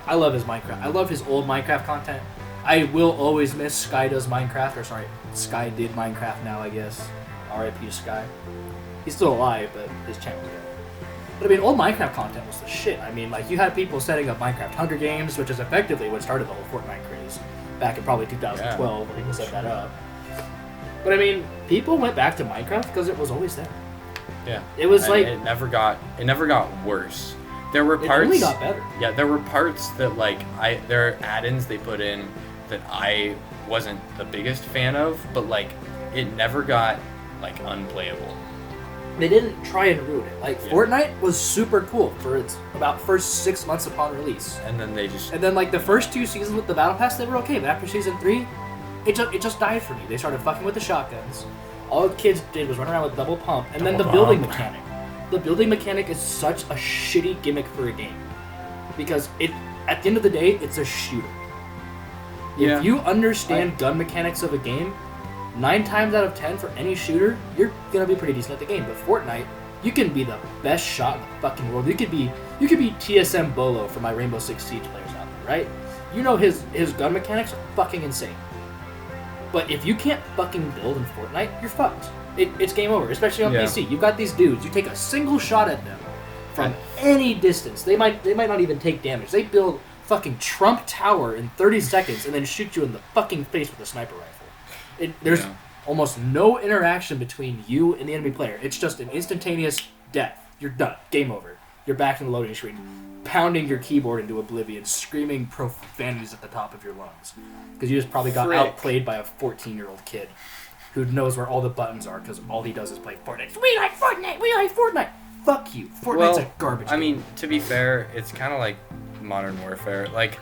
I love his Minecraft. I love his old Minecraft content. I will always miss Sky Does Minecraft, or sorry, Sky Did Minecraft now, I guess. R.I.P. to Sky. He's still alive, but his channel's dead. But I mean, old Minecraft content was the shit. I mean, like, you had people setting up Minecraft Hunger Games, which is effectively what started the whole Fortnite craze back in probably 2012 when people set that up. But I mean, people went back to Minecraft because it was always there. Yeah. It was it never got worse. There were parts. It only got better. Yeah, there were parts that there are add-ins they put in that I wasn't the biggest fan of, but like it never got like unplayable. They didn't try and ruin it. Like Fortnite was super cool for its about first 6 months upon release. And then like the first 2 seasons with the Battle Pass, they were okay. But after season 3, it just died for me. They started fucking with the shotguns. All the kids did was run around with double pump, and then the building mechanic. The building mechanic is such a shitty gimmick for a game because at the end of the day, it's a shooter. If you understand gun mechanics of a game, 9 times out of 10 for any shooter, you're gonna be pretty decent at the game. But Fortnite, you can be the best shot in the fucking world. You could be TSM Bolo for my Rainbow Six Siege players out there, right? You know his gun mechanics are fucking insane. But if you can't fucking build in Fortnite, you're fucked. It's game over, especially on PC. You've got these dudes. You take a single shot at them from any distance. They might not even take damage. They build fucking Trump Tower in 30 seconds and then shoot you in the fucking face with a sniper rifle. There's almost no interaction between you and the enemy player. It's just an instantaneous death. You're done. Game over. You're back in the loading screen, pounding your keyboard into oblivion, screaming profanities at the top of your lungs. Because you just probably got outplayed by a 14-year-old kid. who knows where all the buttons are because all he does is play Fortnite. We like Fortnite! We like Fortnite! Fuck you. Fortnite's a garbage game. I mean, to be fair, it's kind of like Modern Warfare. Like,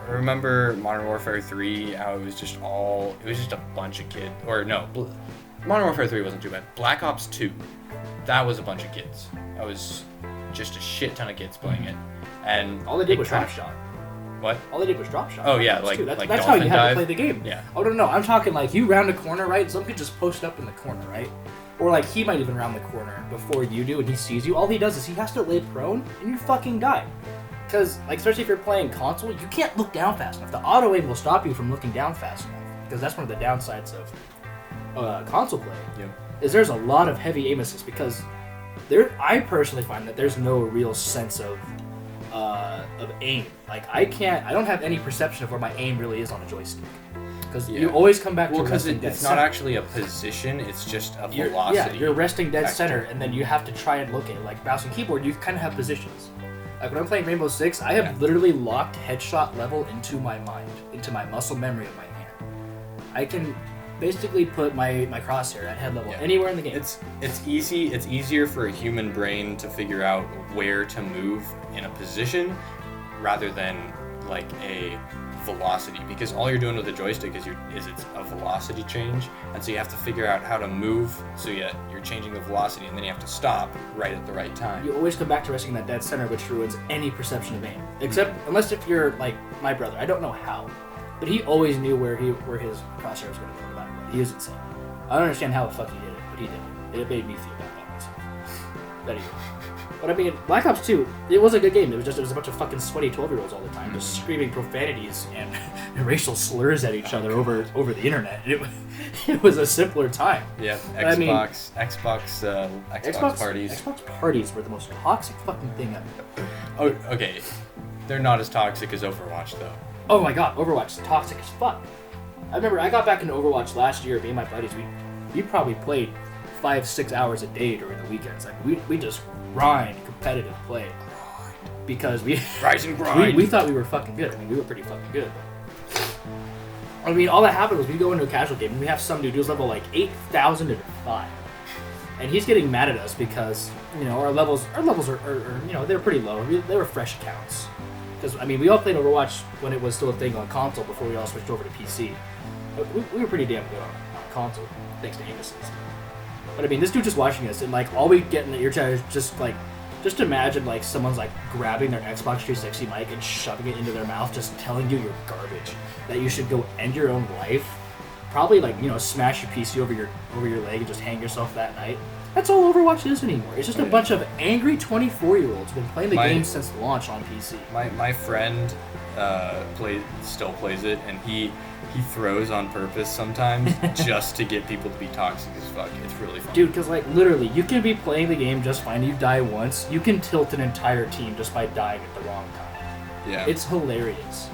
remember Modern Warfare 3, how it was just a bunch of kids. Or no, Modern Warfare 3 wasn't too bad. Black Ops 2, that was a bunch of kids. That was just a shit ton of kids playing it. And all they did was drop shot. What? All they did was drop shot. Oh yeah, that's how you have to play the game. Yeah. Oh no, I'm talking like you round a corner, right? Some could just post up in the corner, right? Or like he might even round the corner before you do, and he sees you. All he does is he has to lay prone, and you fucking die. Because like especially if you're playing console, you can't look down fast enough. The auto aim will stop you from looking down fast enough. Because that's one of the downsides of console play. Yeah. Is there's a lot of heavy aim assist because I personally find that there's no real sense of aim. Like I don't have any perception of where my aim really is on a joystick. Because you always come back to resting dead it's center. not actually a position, it's just a velocity. You're resting dead center, and then you have to try and look at it. Like mouse and keyboard, you kind of have positions. Like when I'm playing Rainbow Six, I have literally locked headshot level into my mind, into my muscle memory of my hand. I can basically put my crosshair at head level anywhere in the game. It's easy. It's easier for a human brain to figure out where to move in a position rather than like a velocity, because all you're doing with the joystick is it's a velocity change, and so you have to figure out how to move so you're changing the velocity, and then you have to stop right at the right time. You always come back to resting that dead center, which ruins any perception of aim. Except unless if you're like my brother, I don't know how, but he always knew where his crosshair was going to go. No matter what. He was insane. I don't understand how the fuck he did it, but he did it. It made me feel bad about myself. But anyway. But I mean, Black Ops 2, it was a good game. It was a bunch of fucking sweaty 12-year-olds all the time, just screaming profanities and racial slurs at each other over the internet. It was a simpler time. Yeah, Xbox parties. Xbox parties were the most toxic fucking thing ever. Oh, okay. They're not as toxic as Overwatch, though. Oh my god, Overwatch is toxic as fuck. I remember I got back into Overwatch last year. Me and my buddies, we probably played 5-6 hours a day during the weekends. Like we just grind competitive play because we rise and grind. We thought we were fucking good. I mean, we were pretty fucking good. I mean, all that happened was we go into a casual game and we have some dude who's level like 8,005, and he's getting mad at us because our levels are they're pretty low. They were fresh accounts because I mean we all played Overwatch when it was still a thing on console before we all switched over to PC. But we were pretty damn good on console thanks to aim assist. But I mean, this dude just watching us, and like all we get in the ear chat is just imagine like someone's like grabbing their Xbox 360 mic and shoving it into their mouth, just telling you you're garbage, that you should go end your own life, probably like smash your PC over your leg and just hang yourself that night. That's all Overwatch is anymore. It's just a bunch of angry 24-year-olds who've been playing the game since launch on PC. My friend still plays it, and he throws on purpose sometimes just to get people to be toxic as fuck. It's really fun. Dude, because like literally, you can be playing the game just fine. You die once, you can tilt an entire team just by dying at the wrong time. Yeah, it's hilarious.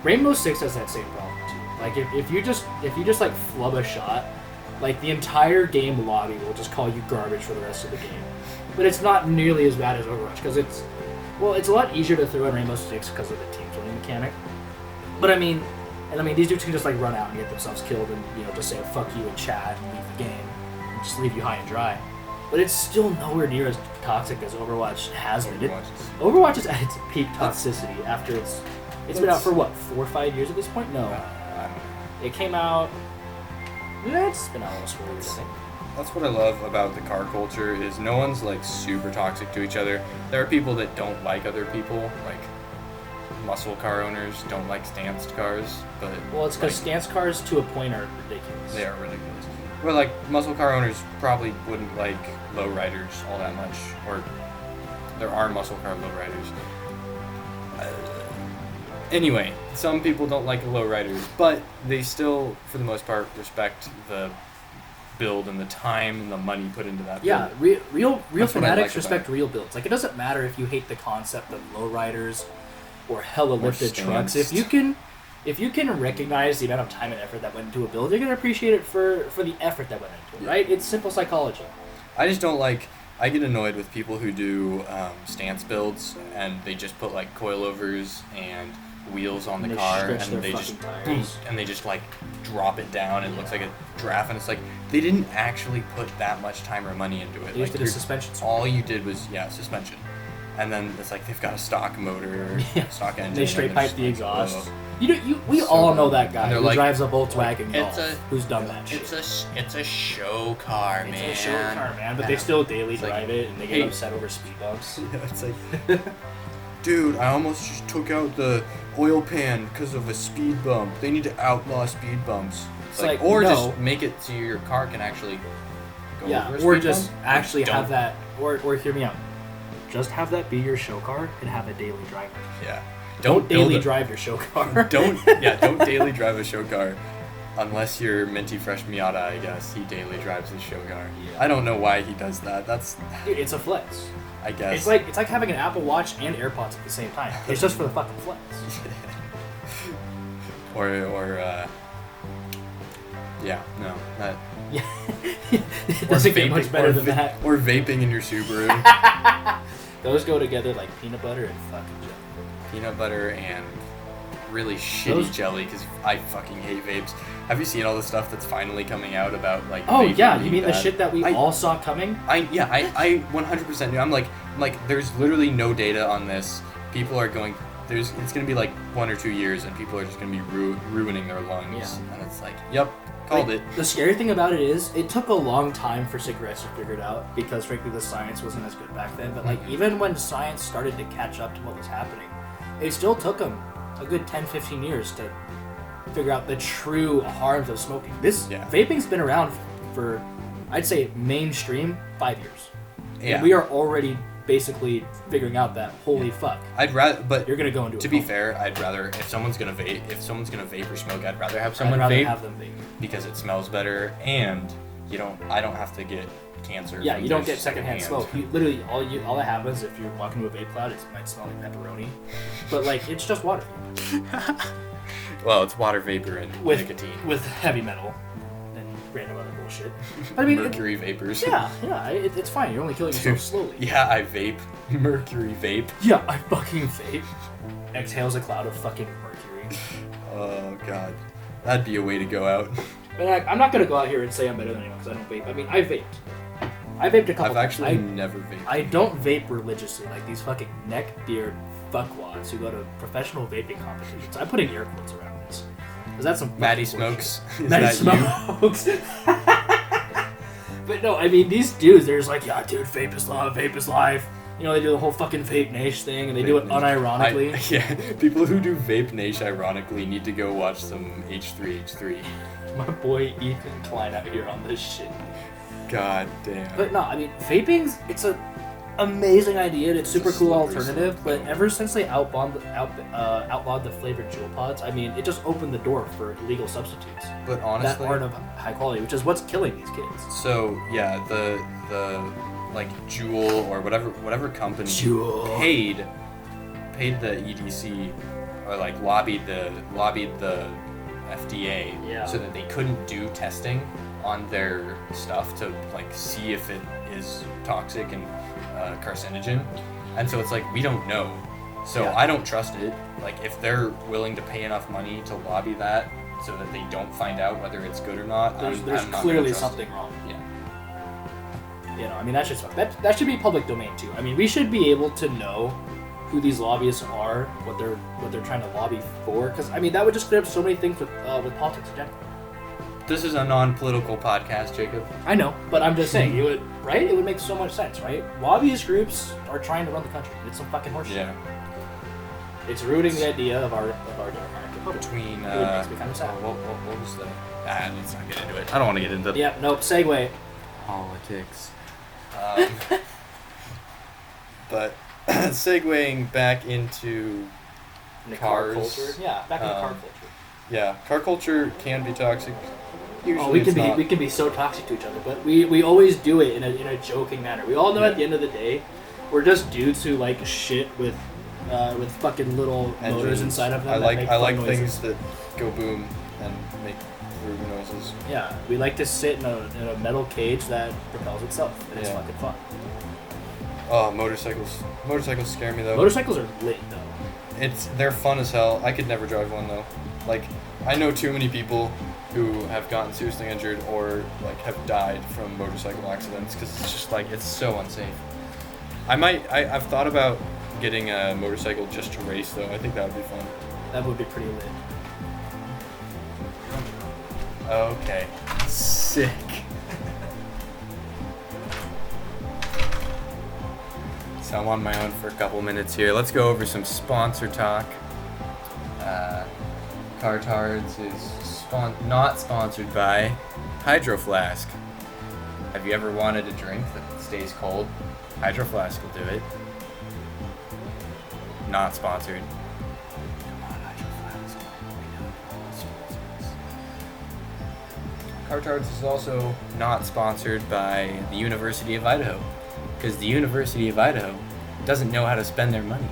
Rainbow Six has that same problem too. Like if you just like flub a shot, like the entire game lobby will just call you garbage for the rest of the game. But it's not nearly as bad as Overwatch because it's a lot easier to throw in Rainbow Six because of the team killing mechanic. But I mean, these dudes can just like run out and get themselves killed and just say fuck you in chat and leave the game and just leave you high and dry. But it's still nowhere near as toxic as Overwatch has been. Overwatch is at its peak toxicity after it's been out for what, 4 or 5 years at this point? No, it came out. It's been out almost 4 years, I think. That's what I love about the car culture is no one's like super toxic to each other. There are people that don't like other people, like muscle car owners don't like stanced cars, but it's because stance cars to a point are ridiculous. They are ridiculous. But like muscle car owners probably wouldn't like lowriders all that much, or there are muscle car lowriders. Anyway, some people don't like lowriders, but they still, for the most part, respect the build and the time and the money put into that. Yeah, real fanatics respect real builds. Like it doesn't matter if you hate the concept of lowriders or hella lifted trucks. If you can recognize the amount of time and effort that went into a build, you're gonna appreciate it for the effort that went into it, right? It's simple psychology. I just don't like. I get annoyed with people who do stance builds and they just put like coilovers and wheels on the And they car, stretch and their they just fucking tires. and they just like drop it down, and it looks like a giraffe, and it's like they didn't actually put that much time or money into it. They just Like did a suspension. all you did was suspension, and then it's like they've got a stock motor, stock engine. They straight and pipe they're the just like, exhaust. "Whoa." We So all know good. that guy And they're who like, drives a Volkswagen it's Golf. Who's done that shit? It's a show car, man. It's a show car, man. But they still daily It's like, drive it, and they get hey. upset over speed bumps. Yeah, it's like, dude, I almost just took out the oil pan because of a speed bump. They need to outlaw speed bumps. It's like, or no. just make it so your car can actually go Yeah, over a or speed just bump. actually Don't- have that, or hear me out. Just have that be your show car and have a daily driver. Yeah. Don't build daily a- drive your show car. Don't daily drive a show car. Unless you're Minty Fresh Miata, I guess. He daily drives his show car. Yeah. I don't know why he does that. That's, Dude, it's a flex. I guess. It's like having an Apple Watch and AirPods at the same time. It's just for the fucking flex. Yeah, no. That, Yeah, it doesn't get much better than that. Or vaping in your Subaru. Those go together like peanut butter and fucking jelly. Peanut butter and really shitty Those- jelly, because I fucking hate vapes. Have you seen all the stuff that's finally coming out about like? Oh vaping yeah, you being mean the bad? shit that we I- all saw coming? I 100% knew. I'm like, there's literally no data on this. People are going. It's gonna be like 1 or 2 years, and people are just gonna be ruining their lungs. Yeah. And it's like, yep, called Like, it. The scary thing about it is, it took a long time for cigarettes to figure it out because, frankly, the science wasn't as good back then. But like, even when science started to catch up to what was happening, it still took them a good 10, 15 years to figure out the true harms of smoking. Vaping's been around for, I'd say, mainstream 5 years. Yeah. And we are already basically figuring out that holy fuck, I'd rather, but you're gonna go into. to be fair, I'd rather if someone's gonna vape or smoke, I'd rather have I'd someone rather vape have them vape. because it smells better, and I don't have to get cancer. Yeah, from you don't their get secondhand hand. smoke. You literally all that happens if you're walking to a vape cloud, it might smell like pepperoni, but like it's just water Well, it's water vapor and with nicotine. with heavy metal and random other bullshit. But I mean, Mercury vapors. it's fine. You're only killing yourself slowly. Yeah, I vape. Mercury vape. Yeah, I fucking vape. Exhales a cloud of fucking mercury. Oh god, that'd be a way to go out. But I'm not gonna go out here and say I'm better than anyone because I don't vape. I mean, I vaped. I vaped a couple I've times. actually never vaped. I don't vape religiously like these fucking neck-beard fuckwads who go to professional vaping competitions. I'm putting air quotes around this. Because that's some Maddie fucking bullshit. Smokes. Is Maddie that you? Smokes. But no, I mean, these dudes, they're just like, yeah, dude, vape is love, vape is life. You know, they do the whole fucking vape niche thing, and they do it unironically. Yeah, people who do vape niche ironically need to go watch some H3H3. My boy Ethan Klein out here on this shit. God damn. But no, I mean, vaping's, it's a amazing idea, and it's super a cool slippery alternative, slope. but ever since they outlawed the flavored jewel pods, I mean, it just opened the door for illegal substitutes But that honestly, aren't of high quality, which is what's killing these kids. so yeah, the like Juul or whatever company Juul. paid the EDC or like lobbied the FDA Yeah. so that they couldn't do testing on their stuff to like see if it is toxic and carcinogen, and so it's like we don't know, so Yeah. I don't trust it. Like if they're willing to pay enough money to lobby that so that they don't find out whether it's good or not, There's I'm not gonna clearly trust something it. wrong. Yeah. You know, I mean, that should be public domain too. I mean, we should be able to know who these lobbyists are, what they're trying to lobby for, because I mean, that would just clear up so many things with politics in general. This is a non-political podcast, Jacob. I know, but I'm just saying, it would make so much sense, right? Lobbyist groups are trying to run the country. It's some fucking horseshit. Yeah. It's rooting the idea of our democratic republic. Between It makes me kind of sad. what was the? Let's not get into it. I don't want to get into Yeah, nope. Segue. politics. But segueing back into The car Cars. culture. Yeah, back in the car Um, culture. yeah, car culture can be toxic. Usually Oh, we it's not. can be so toxic to each other, but we always do it in a joking manner. We all know at the end of the day, we're just dudes who like shit with fucking little motors Engines. inside of them. I that like make I fun like noises. things that go boom and make weird noises. Yeah, we like to sit in a metal cage that propels itself, and it's Yeah. fucking fun. Oh, motorcycles. Motorcycles scare me though. Motorcycles are lit though. they're fun as hell. I could never drive one though. Like, I know too many people who have gotten seriously injured or like have died from motorcycle accidents because it's just like it's so unsafe. I've thought about getting a motorcycle just to race though. I think that would be fun. That would be pretty lit. Okay. Sick. So I'm on my own for a couple minutes here. Let's go over some sponsor talk. CarTARDS is not sponsored by Hydro Flask. Have you ever wanted a drink that stays cold? Hydro Flask will do it. Not sponsored. Come on, Hydro Flask. CarTARDS is also not sponsored by the University of Idaho, because the University of Idaho doesn't know how to spend their money.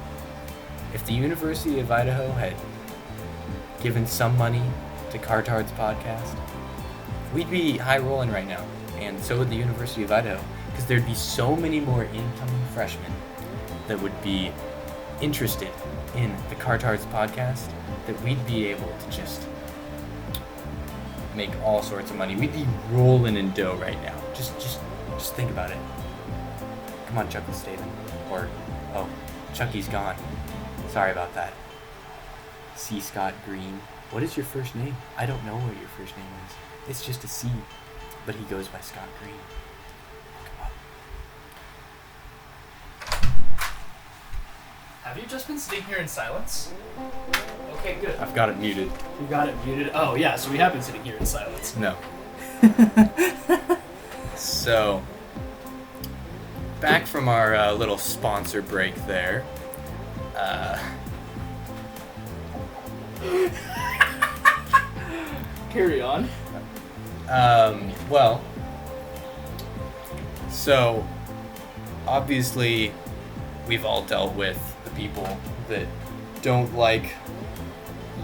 If the University of Idaho had given some money to CarTARDS podcast, we'd be high rolling right now, and so would the University of Idaho, because there'd be so many more incoming freshmen that would be interested in the CarTARDS podcast that we'd be able to just make all sorts of money. We'd be rolling in dough right now. Just think about it. Come on, Chucky Statham. Or, oh, Chucky's gone. Sorry about that. C. Scott Green. What is your first name? I don't know what your first name is. It's just a C, but he goes by Scott Green. Have you just been sitting here in silence? Okay, good. I've got it muted. You got it muted? Oh, yeah, so we have been sitting here in silence. No. So, back from our little sponsor break there. Carry on. Well, so, obviously, we've all dealt with the people that don't like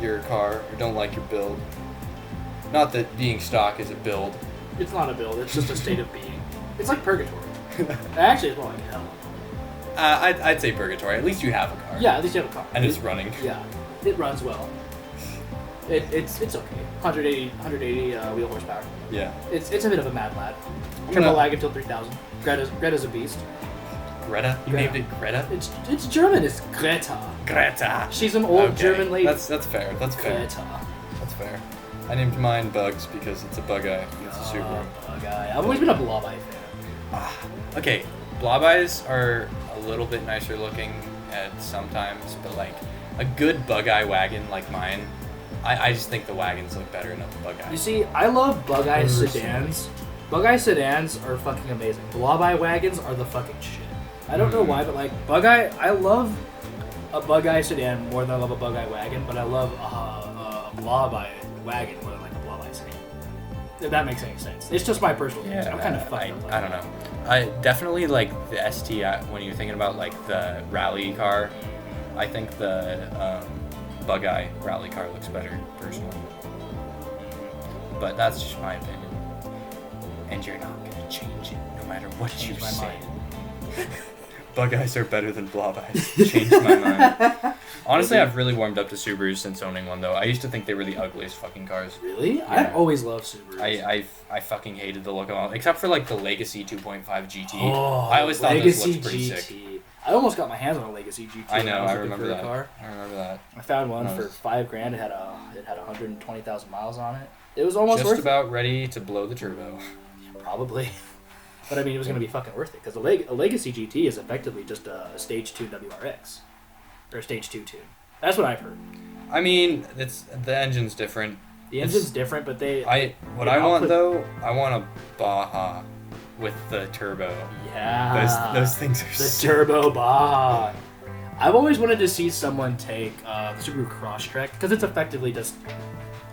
your car or don't like your build. Not that being stock is a build. It's not a build, it's just a state of being. It's like purgatory. Actually, it's more like hell. I'd say purgatory. At least you have a car. Yeah, at least you have a car. And it's running. Yeah, it runs well. It's okay. 180 wheel horsepower. Yeah. It's a bit of a mad lad. Turbo lag until 3,000. Greta's a beast. Greta? You named it Greta? It's German. It's Greta. Greta. She's an old German lady. That's fair. That's fair. Greta. That's fair. I named mine Bugs because it's a Bug-Eye. It's a Subaru. Bug-Eye. I've always been a Blob-Eye fan. Okay, Blob-Eyes are a little bit nicer looking at sometimes, but like a good Bug-Eye wagon like mine, I just think the wagons look better than a Bug-Eye. You see, I love Bug-Eye sedans. Bug-Eye sedans are fucking amazing. Blob-Eye wagons are the fucking shit. I don't know why, but like Bug-Eye, I love a Bug-Eye sedan more than I love a Bug-Eye wagon, but I love a Blob-Eye wagon more than like a Blob-Eye sedan. If that makes any sense. It's just my personal taste. I'm kind of fucked up. I don't know. I definitely like the ST when you're thinking about like the rally car. I think the Bug-Eye rally car looks better personally, but that's just my opinion. And you're not gonna change it no matter what you say. Bug-Eyes are better than Blob-Eyes. Changed my mind. Honestly, I've really warmed up to Subarus since owning one, though. I used to think they were the ugliest fucking cars. Really? Yeah. I've always loved Subarus. I fucking hated the look of them, except for like the Legacy 2.5 GT. Oh, I always thought Legacy those looked pretty GT. sick. I almost got my hands on a Legacy GT. I know. I looking remember for a that. car. I remember that. I found one for $5,000. It had 120,000 miles on it. It was almost worth just about ready to blow the turbo. Yeah, probably. But I mean, it was going to be fucking worth it because a Legacy GT is effectively just a Stage 2 WRX. Or a Stage 2 tune. That's what I've heard. I mean, the engine's different. The engine's different, but I want a Baja with the turbo. Yeah. Those things are the turbo Baja. I've always wanted to see someone take the Subaru Crosstrek because it's effectively just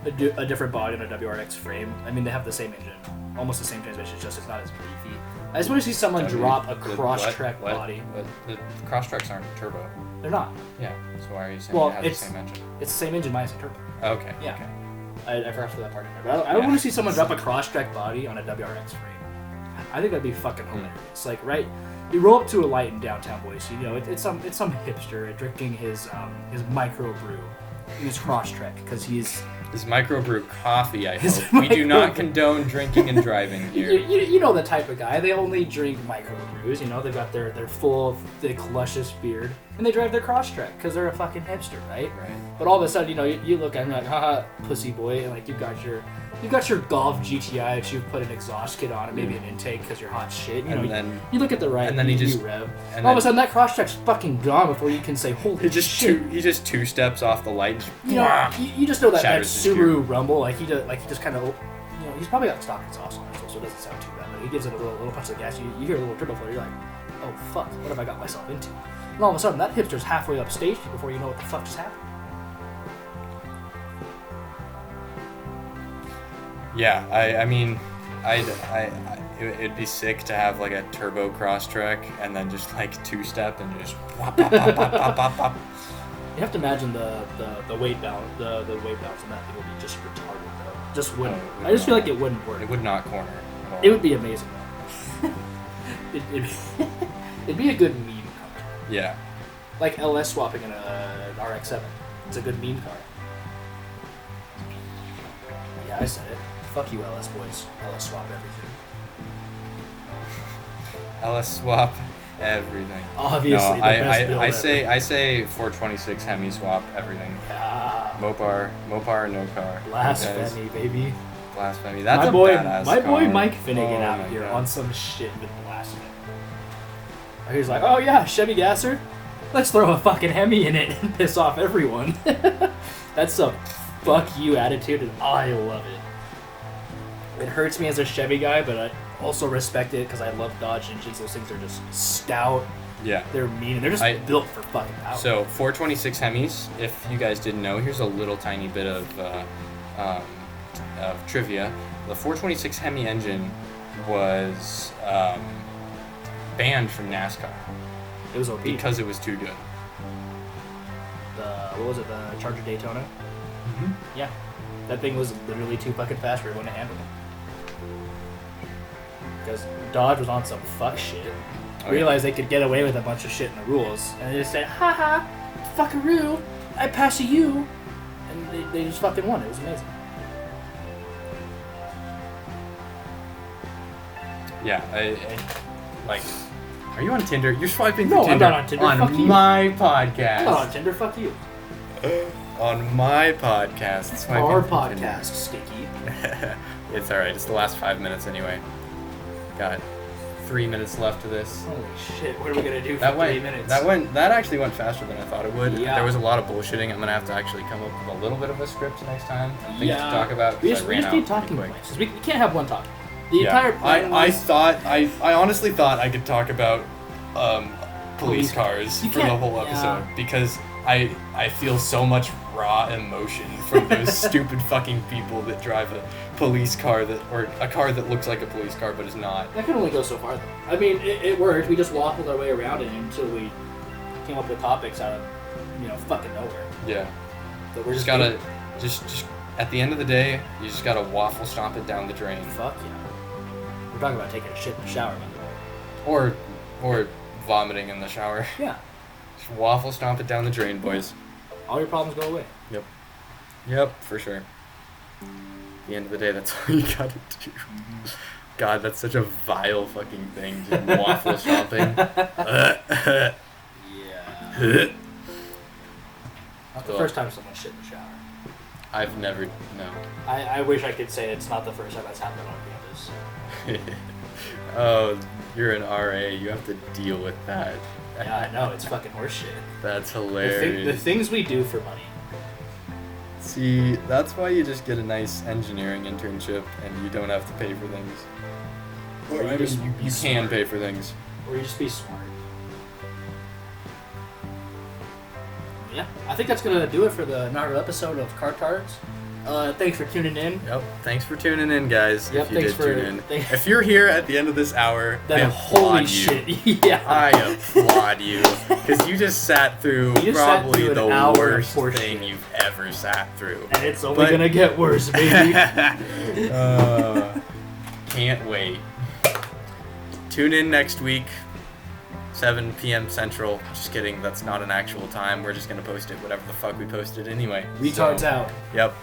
a different body on a WRX frame. I mean, they have the same engine, almost the same transmission, just it's not as beefy. I just want to see someone drop a Crosstrek body. The Crosstreks aren't turbo. They're not. Yeah. So why are you saying it has the same engine? It's the same engine minus a turbo. Okay. Yeah. Okay. I forgot to put that part in there. But I want to see someone drop a Crosstrek body on a WRX frame. I think that'd be fucking hilarious. Like, right, you roll up to a light in downtown Boise. You know, it's some hipster drinking his microbrew in his Crosstrek because he's his microbrew coffee. I hope we do not condone drinking and driving here. You know the type of guy. They only drink microbrews. You know, they've got their full, thick, luscious beard, and they drive their Crosstrek because they're a fucking hipster, right? Right. But all of a sudden, you know, you look at him like, haha, pussy boy, and like you got your Golf GTI that you've put an exhaust kit on and maybe an intake because you're hot shit. You know, then you look at the right, and then he just rev. And all of a sudden, that Crosstrek's fucking gone before you can say, holy shit. He just two steps off the light. You know, you just know that Subaru gear. rumble, like he just kind of, you know, he's probably got stock exhaust on it, so it doesn't sound too bad. But he gives it a little punch of gas. You hear a little turbo flow. You're like, oh fuck, what have I got myself into? And all of a sudden, that hipster's halfway up stage before you know what the fuck just happened. Yeah, I mean, it'd be sick to have like a turbo Crosstrek and then just like two-step and just pop, pop, pop, pop, pop, pop, pop. You have to imagine the weight balance, the weight balance on that thing would be just retarded though. Just wouldn't. I just feel like it wouldn't work. It would not corner. At all. It would be amazing though. It'd be a good meme car. Yeah. Like LS swapping in an RX-7. It's a good meme car. Yeah, I said it. Fuck you, LS boys. LS swap everything. LS swap everything. Obviously, no, the best build ever. I say 426 Hemi swap everything. Ah, Mopar, no car. blasphemy, baby. Blasphemy. That's my boy, badass my boy car. Mike Finnegan out here God. on some shit with blasphemy. He's like, oh yeah, Chevy Gasser. Let's throw a fucking Hemi in it and piss off everyone. That's a fuck you attitude, and I love it. It hurts me as a Chevy guy, but I also respect it because I love Dodge engines. Those things are just stout. Yeah. They're mean, and they're just built for fucking power. So, 426 Hemis, if you guys didn't know, here's a little tiny bit of trivia. The 426 Hemi engine was banned from NASCAR. It was OP. Because it was too good. What was it, the Charger Daytona? Mm-hmm. Yeah. That thing was literally too fucking fast for everyone to handle it. Because Dodge was on some fuck shit. Realized they could get away with a bunch of shit in the rules. And they just said, haha, fuckaroo, I pass you. And they just fucking won. It was amazing. Yeah, I like, are you on Tinder? You're swiping no, for Tinder. I'm not on Tinder. On fuck you. my podcast. I'm not on Tinder. Fuck you. On my podcast. swiping Our for podcast, Tinder. Sticky. It's alright, it's the last 5 minutes anyway. Got 3 minutes left of this. Holy shit, what are we gonna do for 3 minutes? That actually went faster than I thought it would. Yeah. There was a lot of bullshitting. I'm gonna have to actually come up with a little bit of a script next time. Things to talk about. We just keep talking points. We can't have one topic. The entire plan I honestly thought I could talk about police cars for the whole episode because I feel so much raw emotion from those stupid fucking people that drive a police car or a car that looks like a police car but is not. That can only go so far though. I mean, it worked. We just waffled our way around it until we came up with topics out of fucking nowhere. Yeah. So we're just gotta just at the end of the day, you just gotta waffle stomp it down the drain. Fuck yeah. We're talking about taking a shit in the shower, by the way. Or vomiting in the shower. Yeah. Just waffle stomp it down the drain, boys. All your problems go away. Yep, for sure. At the end of the day, that's all you gotta do. God, that's such a vile fucking thing, just waffle stomping. Yeah. Not the first time someone shit in the shower. I've never, no. I wish I could say it's not the first time that's happened on campus. Oh, you're an RA, you have to deal with that. Yeah, I know, it's fucking horseshit. That's hilarious. The things we do for money. See, that's why you just get a nice engineering internship and you don't have to pay for things. Or you can pay for things. Or you just be smart. Yeah, I think that's gonna do it for the inaugural episode of CarTARDS. Thanks for tuning in. Yep. Thanks for tuning in, guys. Yep, if you did tune in. If you're here at the end of this hour, I applaud holy you. Shit. Yeah. I applaud you because you just sat through probably the worst thing you've ever sat through. And it's only gonna get worse, baby. Can't wait. tune in next week, 7 p.m. Central. Just kidding, that's not an actual time. We're just gonna post it whatever the fuck we posted anyway. Retards So, out. Yep.